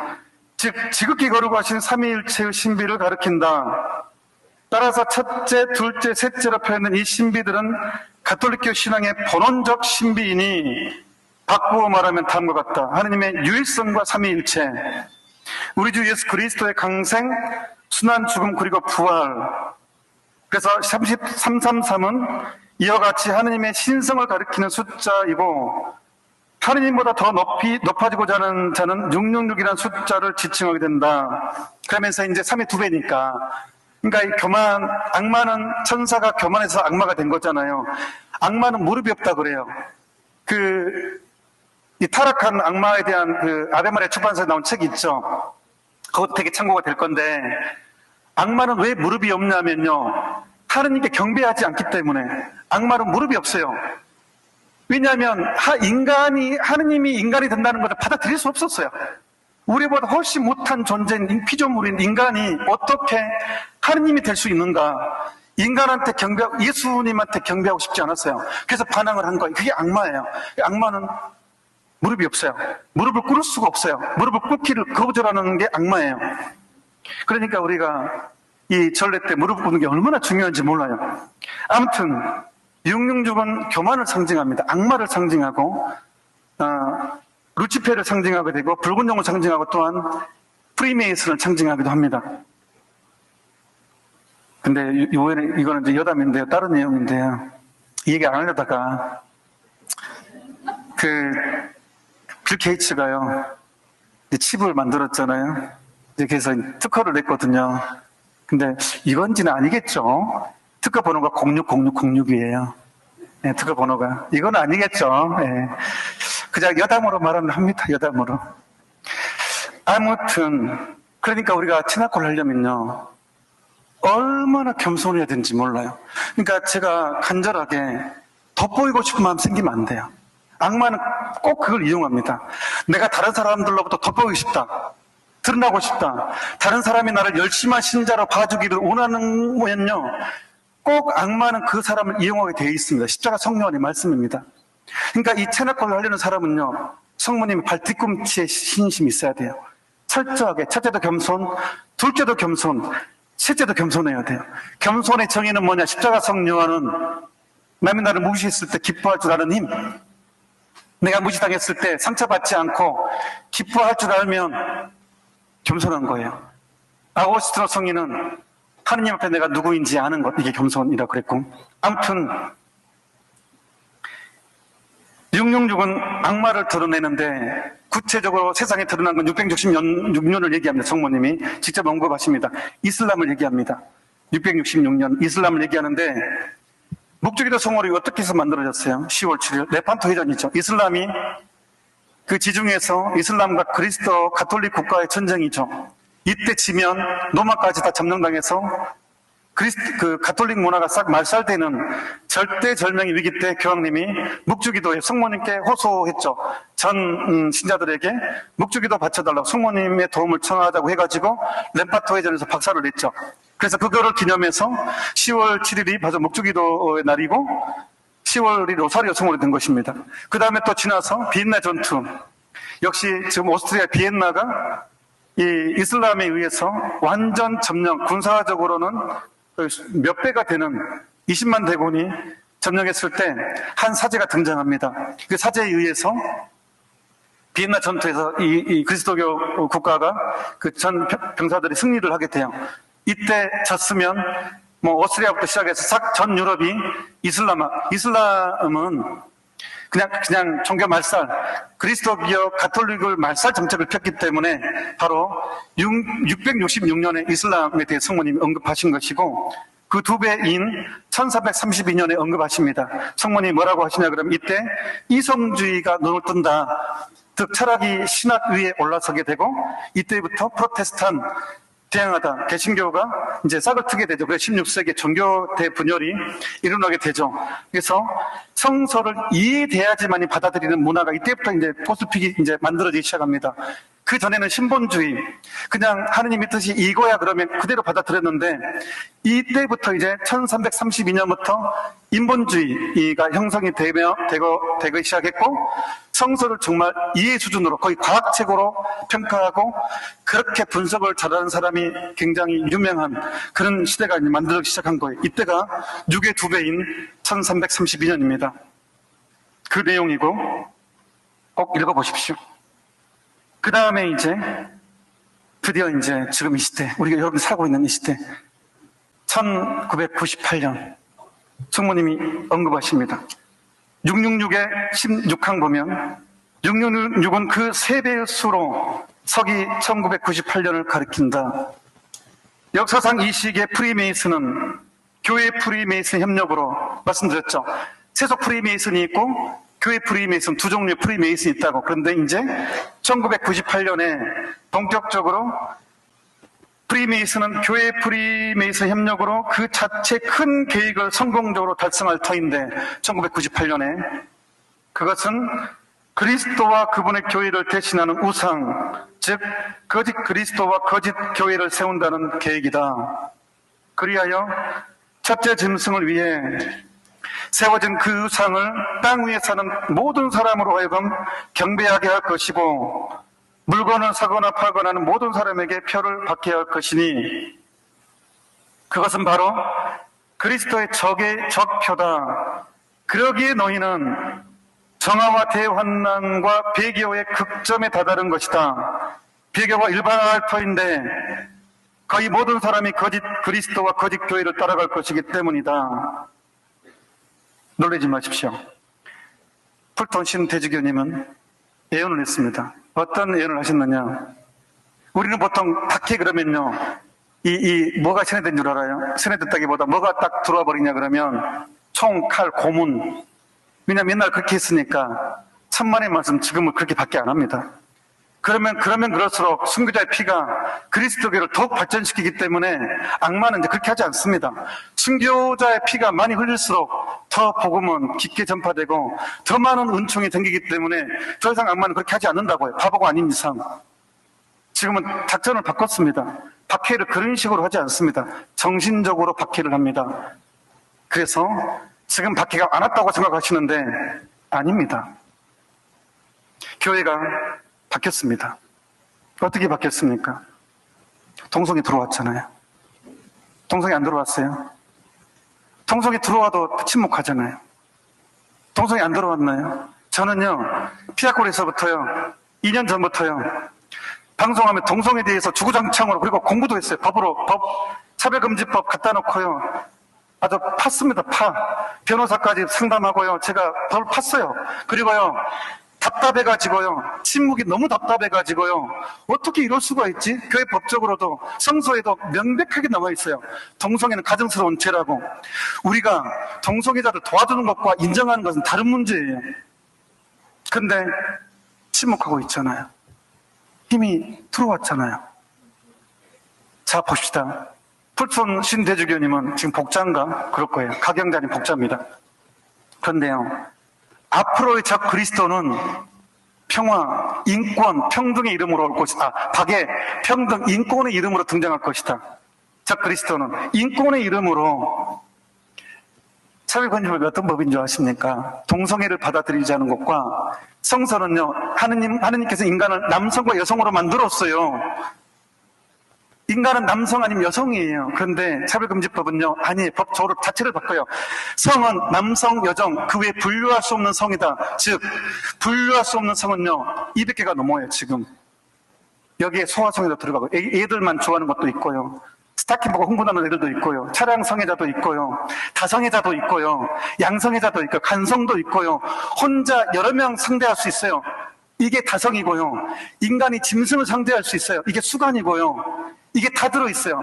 즉 지극히 거룩하신 삼위일체의 신비를 가리킨다. 따라서 첫째, 둘째, 셋째로 표현된 이 신비들은 가톨릭교 신앙의 본원적 신비이니, 바꾸어 말하면 다음과 같다. 하느님의 유일성과 삼위일체, 우리 주 예수 그리스도의 강생, 순환 죽음, 그리고 부활. 그래서 333은 이와 같이 하느님의 신성을 가리키는 숫자이고, 하느님보다 더 높아지고자 하는 자는 666이라는 숫자를 지칭하게 된다. 그러면서 이제 3의 2배니까. 그러니까 이 교만, 악마는, 천사가 교만해서 악마가 된 거잖아요. 악마는 무릎이 없다 그래요. 이 타락한 악마에 대한 아베마리아 출판사에 나온 책이 있죠. 그것도 되게 참고가 될 건데, 악마는 왜 무릎이 없냐면요, 하느님께 경배하지 않기 때문에. 악마는 무릎이 없어요. 왜냐하면 하느님이 인간이 된다는 것을 받아들일 수 없었어요. 우리보다 훨씬 못한 존재인 피조물인 인간이 어떻게 하느님이 될 수 있는가? 인간한테 예수님한테 경배하고 싶지 않았어요. 그래서 반항을 한 거예요. 그게 악마예요. 악마는 무릎이 없어요. 무릎을 꿇을 수가 없어요. 무릎을 꿇기를 거부절하는 게 악마예요. 그러니까 우리가 이 전례 때 무릎 꿇는 게 얼마나 중요한지 몰라요. 아무튼 666은 교만을 상징합니다. 악마를 상징하고 루치페를 상징하게 되고 붉은 용을 상징하고 또한 프리메이슨을 상징하기도 합니다. 근데 이거는 이제 여담인데요. 다른 내용인데요. 이 얘기 안 하려다가 빌 게이츠가요 칩을 만들었잖아요. 그래서 특허를 냈거든요. 근데 이건지는 아니겠죠. 특허 번호가 060606이에요. 네, 특허 번호가. 이건 아니겠죠. 네. 그냥 여담으로 말하면 합니다. 여담으로. 아무튼 그러니까 우리가 친화콜을 하려면요 얼마나 겸손해야 되는지 몰라요. 그러니까 제가 간절하게 돋보이고 싶은 마음 생기면 안 돼요. 악마는 꼭 그걸 이용합니다. 내가 다른 사람들로부터 돋보이고 싶다. 드러나고 싶다. 다른 사람이 나를 열심한 신자로 봐주기를 원하는면요 꼭 악마는 그 사람을 이용하게 되어 있습니다. 십자가 성령의 말씀입니다. 그러니까 이 체납권을 하려는 사람은요 성모님의 발 뒤꿈치에 신심이 있어야 돼요. 철저하게 첫째도 겸손, 둘째도 겸손, 셋째도 겸손해야 돼요. 겸손의 정의는 뭐냐? 십자가 성령은 남이 나를 무시했을 때 기뻐할 줄 아는 힘, 내가 무시당했을 때 상처받지 않고 기뻐할 줄 알면 겸손한 거예요. 아고스티노 성인은 하느님 앞에 내가 누구인지 아는 것, 이게 겸손이라고 그랬고, 아무튼 666은 악마를 드러내는데 구체적으로 세상에 드러난 건 666년을 얘기합니다. 성모님이 직접 언급하십니다. 이슬람을 얘기합니다. 666년 이슬람을 얘기하는데 목주기도 성월이 어떻게 해서 만들어졌어요? 10월 7일 레판토 해전이죠. 이슬람이 그 지중해에서 이슬람과 그리스도 가톨릭 국가의 전쟁이죠. 이때 지면 로마까지 다 점령당해서 그 가톨릭 문화가 싹 말살되는 절대절명의 위기 때 교황님이 묵주기도에 성모님께 호소했죠. 전 신자들에게 묵주기도 바쳐달라고 성모님의 도움을 청하자고 해가지고 렘파토 해전에서 박살을 냈죠. 그래서 그거를 기념해서 10월 7일이 바로 묵주기도의 날이고 10월이 로사리오 성월이 된 것입니다. 그 다음에 또 지나서 비엔나 전투, 역시 지금 오스트리아 비엔나가 이 이슬람에 의해서 완전 점령, 군사적으로는 몇 배가 되는 20만 대군이 점령했을 때 한 사제가 등장합니다. 그 사제에 의해서 비엔나 전투에서 이 그리스도교 국가가 그 전 병사들이 승리를 하게 돼요. 이때 졌으면 뭐 오스트리아부터 시작해서 싹 전 유럽이 이슬람은 그냥 종교 말살, 그리스도교 가톨릭을 말살 정책을 폈기 때문에 바로 666년에 이슬람에 대해 성모님이 언급하신 것이고 그 두 배인 1432년에 언급하십니다. 성모님이 뭐라고 하시냐 그러면 이때 이성주의가 눈을 뜬다. 즉 철학이 신학 위에 올라서게 되고 이때부터 프로테스탄 대항하다 개신교가 이제 싹을 트게 되죠. 그래서 16세기 종교 대분열이 일어나게 되죠. 그래서 성서를 이해돼야지만이 받아들이는 문화가 이때부터 이제 포스픽이 이제 만들어지기 시작합니다. 그 전에는 신본주의, 그냥 하느님의 뜻이 이거야 그러면 그대로 받아들였는데 이때부터 이제 1332년부터 인본주의가 형성이 되기 시작했고 성서를 정말 이해 수준으로 거의 과학책으로 평가하고 그렇게 분석을 잘하는 사람이 굉장히 유명한 그런 시대가 이제 만들어지기 시작한 거예요. 이때가 6의 2배인 1332년입니다. 그 내용이고 꼭 읽어보십시오. 그 다음에 이제 드디어 이제 지금 이 시대, 우리가 여러분 살고 있는 이 시대 1998년 성모님이 언급하십니다. 666의 16항 보면 666은 그 3배의 수로 서기 1998년을 가리킨다. 역사상 이 시기의 프리메이슨은 교회 프리메이슨 협력으로 말씀드렸죠. 세속 프리메이슨이 있고 교회 프리메이슨, 두 종류의 프리메이슨이 있다고. 그런데 이제 1998년에 본격적으로 프리메이슨은 교회 프리메이슨 협력으로 그 자체 큰 계획을 성공적으로 달성할 터인데 1998년에 그것은 그리스도와 그분의 교회를 대신하는 우상, 즉 거짓 그리스도와 거짓 교회를 세운다는 계획이다. 그리하여 첫째 짐승을 위해 세워진 그 우상을 땅 위에 사는 모든 사람으로 하여금 경배하게 할 것이고 물건을 사거나 팔거나 하는 모든 사람에게 표를 받게 할 것이니 그것은 바로 그리스도의 적의 적표다. 그러기에 너희는 정화와 대환난과 배교의 극점에 다다른 것이다. 배교가 일반화할 터인데 거의 모든 사람이 거짓 그리스도와 거짓 교회를 따라갈 것이기 때문이다. 놀라지 마십시오. 풀톤 신대주교님은 예언을 했습니다. 어떤 예언을 하셨느냐? 우리는 보통 박해 그러면요, 뭐가 세뇌된 줄 알아요? 세뇌됐다기보다 뭐가 딱 들어와 버리냐 그러면 총, 칼, 고문. 왜냐면 옛날 그렇게 했으니까 천만의 말씀 지금은 그렇게 밖에 안 합니다. 그러면 그럴수록 순교자의 피가 그리스도교를 더욱 발전시키기 때문에 악마는 이제 그렇게 하지 않습니다. 순교자의 피가 많이 흘릴수록 더 복음은 깊게 전파되고 더 많은 은총이 생기기 때문에 더 이상 악마는 그렇게 하지 않는다고요. 바보가 아닌 이상. 지금은 작전을 바꿨습니다. 박해를 그런 식으로 하지 않습니다. 정신적으로 박해를 합니다. 그래서 지금 박해가 안 왔다고 생각하시는데 아닙니다. 교회가 바뀌었습니다. 어떻게 바뀌었습니까? 동성이 들어왔잖아요. 동성이 안 들어왔어요? 동성이 들어와도 침묵하잖아요. 동성이 안 들어왔나요? 저는요, 피아골에서부터요, 2년 전부터요, 방송하면 동성에 대해서 주구장창으로, 그리고 공부도 했어요. 차별금지법 갖다 놓고요. 아주 팠습니다, 변호사까지 상담하고요. 제가 법을 팠어요. 그리고요, 답답해가지고요. 침묵이 너무 답답해가지고요. 어떻게 이럴 수가 있지? 교회 법적으로도 성서에도 명백하게 나와 있어요. 동성애는 가증스러운 죄라고. 우리가 동성애자를 도와주는 것과 인정하는 것은 다른 문제예요. 근데 침묵하고 있잖아요. 힘이 들어왔잖아요. 자, 봅시다. 풀톤 신대주교님은 지금 복자인가? 그럴 거예요. 가경자님 복자입니다. 그런데요, 앞으로의 적 그리스도는 평화, 인권, 평등의 이름으로 올 것이다. 박애, 평등, 인권의 이름으로 등장할 것이다. 적 그리스도는 인권의 이름으로. 차별금지법이 어떤 법인 줄 아십니까? 동성애를 받아들이지 않은 것과, 성서는요, 하느님께서 인간을 남성과 여성으로 만들었어요. 인간은 남성 아니면 여성이에요. 그런데 차별금지법은요, 아니에요. 법 조로 자체를 바꿔요. 성은 남성, 여성, 그 외에 분류할 수 없는 성이다. 즉, 분류할 수 없는 성은요, 200개가 넘어요, 지금. 여기에 소아성애도 들어가고, 애들만 좋아하는 것도 있고요. 스타킹 보고 흥분하는 애들도 있고요. 차량 성애자도 있고요. 다성애자도 있고요. 양성애자도 있고요. 간성도 있고요. 혼자 여러 명 상대할 수 있어요. 이게 다성이고요. 인간이 짐승을 상대할 수 있어요. 이게 수간이고요. 이게 다 들어있어요.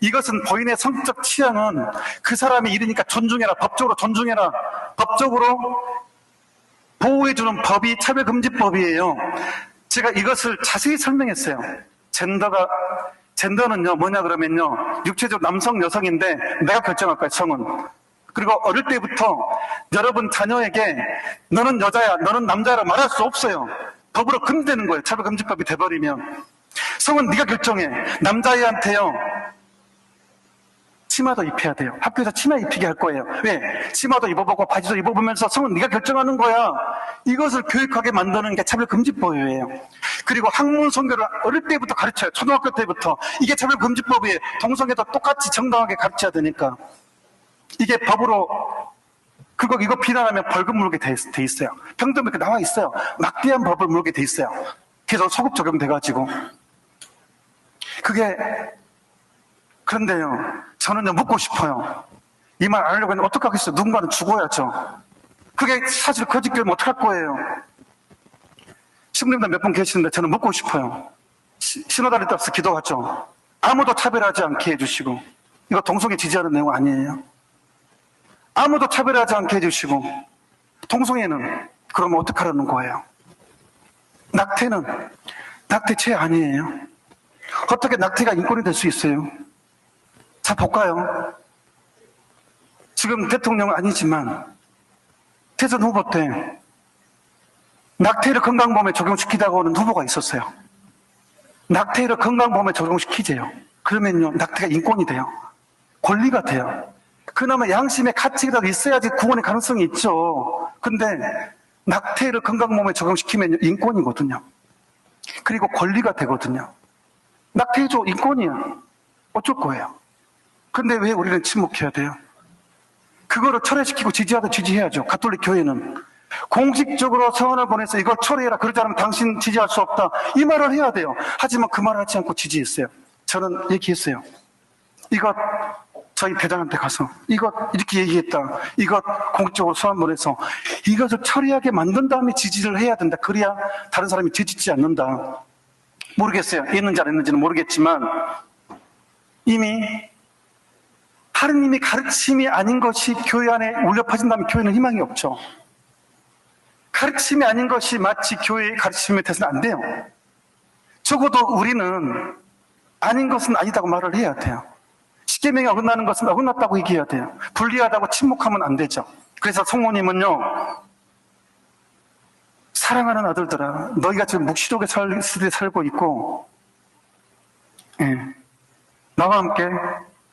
이것은 본인의 성적 취향은 그 사람이 이르니까 존중해라. 법적으로 존중해라. 법적으로 보호해주는 법이 차별금지법이에요. 제가 이것을 자세히 설명했어요. 젠더는요, 뭐냐 그러면요, 육체적으로 남성, 여성인데 내가 결정할 거예요, 성은. 그리고 어릴 때부터 여러분 자녀에게 너는 여자야, 너는 남자라 말할 수 없어요. 법으로 금지되는 거예요. 차별금지법이 돼버리면. 성은 네가 결정해. 남자애한테요, 치마도 입혀야 돼요. 학교에서 치마 입히게 할 거예요. 왜? 치마도 입어보고 바지도 입어보면서 성은 네가 결정하는 거야. 이것을 교육하게 만드는 게 차별금지법이에요. 그리고 학문 선교를 어릴 때부터 가르쳐요. 초등학교 때부터. 이게 차별금지법이에요. 동성애도 똑같이 정당하게 가르쳐야 되니까. 이게 법으로, 그리고 이거 비난하면 벌금 물게 돼 있어요. 평등 이렇게 나와 있어요. 막대한 법을 물게 돼 있어요. 그래서 소급 적용돼가지고. 그런데요, 저는요, 묻고 싶어요. 이 말 안 하려고 했는데 어떡하겠어요? 누군가는 죽어야죠. 그게 사실 거짓교회면 어떡할 거예요? 신부님들 몇 분 계시는데 저는 묻고 싶어요. 신호다리 앞서 기도하죠. 아무도 차별하지 않게 해주시고. 이거 동성애 지지하는 내용 아니에요. 아무도 차별하지 않게 해주시고. 동성애는 그러면 어떡하라는 거예요? 낙태 죄 아니에요. 어떻게 낙태가 인권이 될 수 있어요? 자, 볼까요? 지금 대통령은 아니지만 대선 후보 때 낙태를 건강보험에 적용시키자고 하는 후보가 있었어요. 낙태를 건강보험에 적용시키재요. 그러면요, 낙태가 인권이 돼요. 권리가 돼요. 그나마 양심의 가치라도 있어야지 구원의 가능성이 있죠. 근데 낙태를 건강 몸에 적용시키면 인권이거든요. 그리고 권리가 되거든요. 낙태해줘, 인권이야. 어쩔 거예요. 근데 왜 우리는 침묵해야 돼요? 그거를 철회시키고 지지하도 지지해야죠. 가톨릭 교회는 공식적으로 서원을 보내서 이걸 철회해라, 그러지 않으면 당신 지지할 수 없다, 이 말을 해야 돼요. 하지만 그 말을 하지 않고 지지했어요. 저는 얘기했어요. 이것 저희 대장한테 가서 이것 이렇게 얘기했다, 이것 공식적으로 서원 보내서 이것을 처리하게 만든 다음에 지지를 해야 된다. 그래야 다른 사람이 지지지 않는다. 모르겠어요. 있는지 안 했는지는 모르겠지만 이미 하느님의 가르침이 아닌 것이 교회 안에 울려 퍼진다면 교회는 희망이 없죠. 가르침이 아닌 것이 마치 교회의 가르침이 돼서는 안 돼요. 적어도 우리는 아닌 것은 아니다고 말을 해야 돼요. 십계명에 어긋나는 것은 어긋났다고 얘기해야 돼요. 불리하다고 침묵하면 안 되죠. 그래서 성모님은요, 사랑하는 아들들아, 너희가 지금 묵시록의 시대에 살고 있고, 나와 함께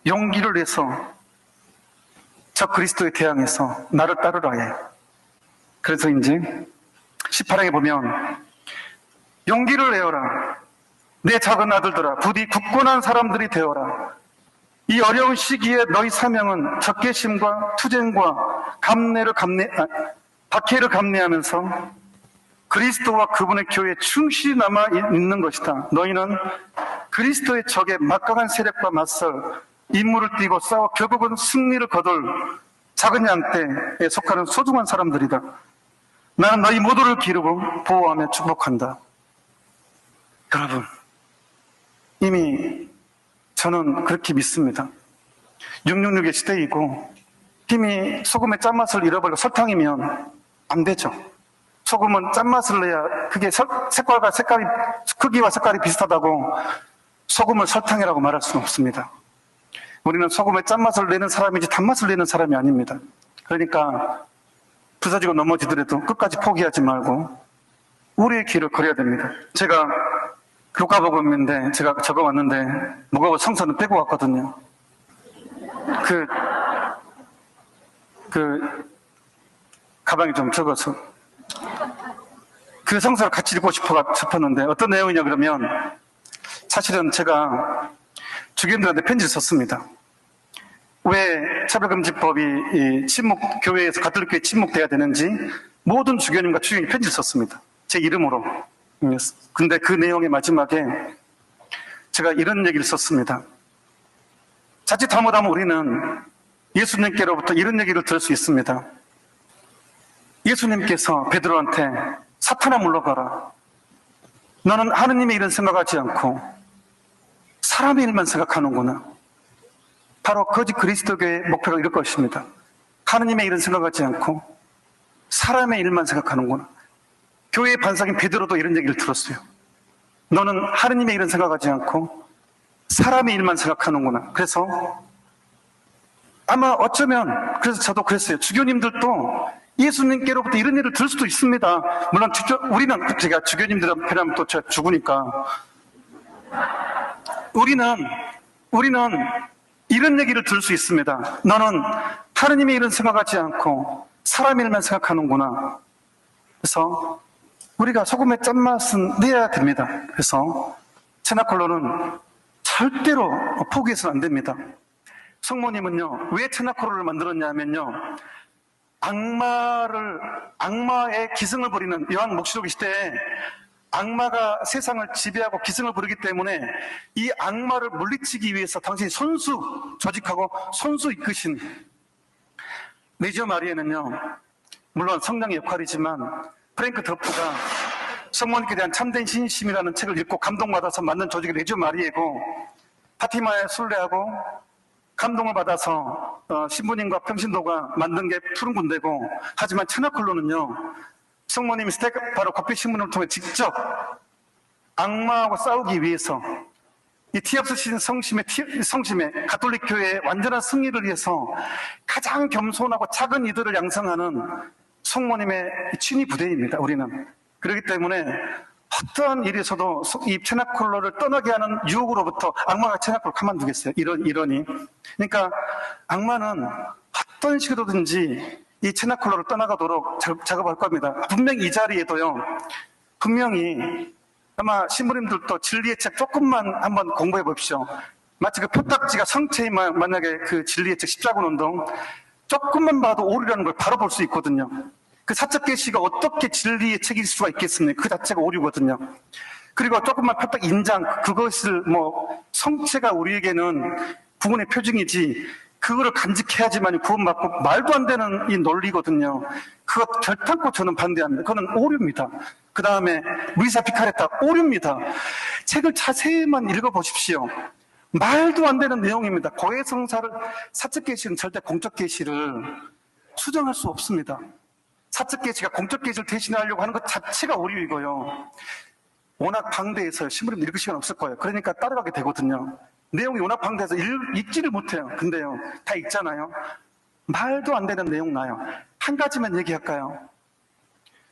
용기를 내서 저 그리스도에 대항해서 나를 따르라 해. 그래서 이제 18장에 보면 용기를 내어라. 내 작은 아들들아, 부디 굳건한 사람들이 되어라. 이 어려운 시기에 너희 사명은 적개심과 투쟁과 박해를 감내하면서 그리스도와 그분의 교회에 충실히 남아 있는 것이다. 너희는 그리스도의 적의 막강한 세력과 맞설 임무를 띠고 싸워 결국은 승리를 거둘 작은 양떼에 속하는 소중한 사람들이다. 나는 너희 모두를 기르고 보호하며 축복한다. 여러분, 이미 저는 그렇게 믿습니다. 666의 시대이고 힘이 소금의 짠맛을 잃어버리고 설탕이면 안 되죠. 소금은 짠맛을 내야, 그게 크기와 색깔이 비슷하다고 소금을 설탕이라고 말할 수는 없습니다. 우리는 소금의 짠맛을 내는 사람이지 단맛을 내는 사람이 아닙니다. 그러니까 부서지고 넘어지더라도 끝까지 포기하지 말고 우리의 길을 걸어야 됩니다. 제가 루카복음인데 제가 적어왔는데 무거워 성서는 떼고 왔거든요. 가방에 좀 적어서 그 성서를 같이 읽고 싶었는데 어떤 내용이냐 그러면, 사실은 제가 주교님들한테 편지를 썼습니다. 왜 차별금지법이 교회에서 가톨릭 교회에 침묵돼야 되는지 모든 주교님과 주교님 편지를 썼습니다. 제 이름으로. 근데 그 내용의 마지막에 제가 이런 얘기를 썼습니다. 자칫 잘못하면 우리는 예수님께로부터 이런 얘기를 들을 수 있습니다. 예수님께서 베드로한테 사탄아 물러가라. 너는 하느님의 일은 생각하지 않고 사람의 일만 생각하는구나. 바로 거짓 그리스도교의 목표가 이럴 것입니다. 하느님의 일은 생각하지 않고 사람의 일만 생각하는구나. 교회의 반석인 베드로도 이런 얘기를 들었어요. 너는 하느님의 일은 생각하지 않고 사람의 일만 생각하는구나. 그래서 아마 어쩌면, 그래서 저도 그랬어요. 주교님들도 예수님께로부터 이런 일을 들을 수도 있습니다. 물론 제가 주교님들 편하면 또 제가 죽으니까 우리는 이런 얘기를 들을 수 있습니다. 너는 하느님의 일은 생각하지 않고 사람의 일만 생각하는구나. 그래서 우리가 소금의 짠맛은 내야 됩니다. 그래서 체나콜로는 절대로 포기해서는 안 됩니다. 성모님은요, 왜 체나콜로를 만들었냐면요, 악마의 기승을 부리는 요한 묵시록 시대에 악마가 세상을 지배하고 기승을 부리기 때문에 이 악마를 물리치기 위해서 당신이 손수 조직하고 손수 이끄신 레지오 마리에는요, 물론 성령의 역할이지만 프랭크 더프가 성모님께 대한 참된 신심이라는 책을 읽고 감동받아서 만든 조직이 레지오 마리에고, 파티마의 순례하고 감동을 받아서 신부님과 평신도가 만든 게 푸른 군대고, 하지만 체나콜로는요, 성모님이 바로 커피 신문을 통해 직접 악마하고 싸우기 위해서 이 티없으신 성심의 가톨릭 교회의 완전한 승리를 위해서 가장 겸손하고 작은 이들을 양성하는 성모님의 친위 부대입니다. 우리는 그렇기 때문에 어떠한 일에서도 이 체나콜로를 떠나게 하는 유혹으로부터 악마가 체나콜로 가만두겠어요. 이러니. 그러니까 악마는 어떤 식으로든지 이 체나콜로를 떠나가도록 작업할 겁니다. 분명히 이 자리에도요, 분명히 아마 신부님들도 진리의 책 조금만 한번 공부해 보십시오. 마치 그 표딱지가 성체에 만약에 그 진리의 책 십자군 운동 조금만 봐도 오류라는 걸 바로 볼 수 있거든요. 그 사적 계시가 어떻게 진리의 책일 수가 있겠습니까? 그 자체가 오류거든요. 그리고 조금만 표딱 인장, 그것을 성체가 우리에게는 구원의 표징이지, 그거를 간직해야지만 구원받고, 말도 안 되는 이 논리거든요. 그것 결탄코 저는 반대합니다. 그거는 오류입니다. 그 다음에 루이사 피카레타, 오류입니다. 책을 자세히만 읽어보십시오. 말도 안 되는 내용입니다. 고해성사를, 사적 계시는 절대 공적 계시를 수정할 수 없습니다. 사적 계시가 공적 계시를 대신하려고 하는 것 자체가 오류이고요. 워낙 방대해서 신부님 읽을 시간 없을 거예요. 그러니까 따라가게 되거든요. 내용이 워낙 방대해서 읽지를 못해요. 근데요, 다 읽잖아요. 말도 안 되는 내용 나요. 한 가지만 얘기할까요?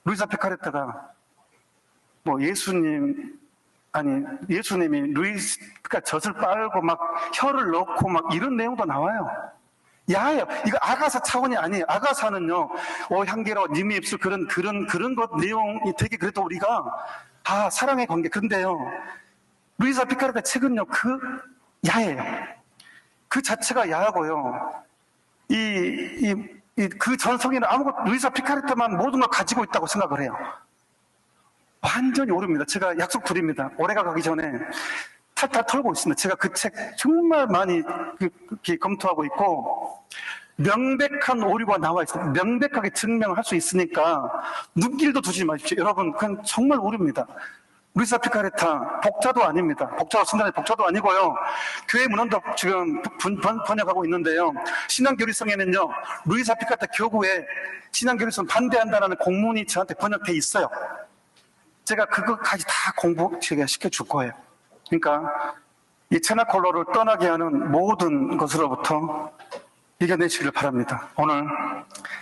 루이사 피카레타가 예수님이 루이스가 젖을 빨고 막 혀를 넣고 막 이런 내용도 나와요. 야해요. 이거 아가사 차원이 아니에요. 아가사는요, 향기로 님의 입술 그런 것 내용이 되게 그래도 우리가 사랑의 관계. 근데요, 루이사 피카레타 책은요, 야해요. 그 자체가 야하고요. 그 전성에는 루이사 피카레타만 모든 걸 가지고 있다고 생각을 해요. 완전히 오릅니다. 제가 약속 드립니다. 올해가 가기 전에 탈탈 털고 있습니다. 제가 그 책 정말 많이 검토하고 있고, 명백한 오류가 나와 있어요. 명백하게 증명할 수 있으니까 눈길도 두지 마십시오. 여러분, 그건 정말 오류입니다. 루이사 피카레타 복자도 아닙니다. 복자로 쓴다는 복자도 아니고요. 교회 문헌도 지금 번역하고 있는데요. 신앙교리성에는요, 루이사 피카레타 교구에 신앙교리성 반대한다는 공문이 저한테 번역돼 있어요. 제가 그것까지 다 제가 시켜줄 거예요. 그러니까 이 체나콜로를 떠나게 하는 모든 것으로부터 이겨내시길 바랍니다. 오늘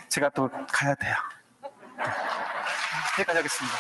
제가 또 가야 돼요. 여기까지 하겠습니다.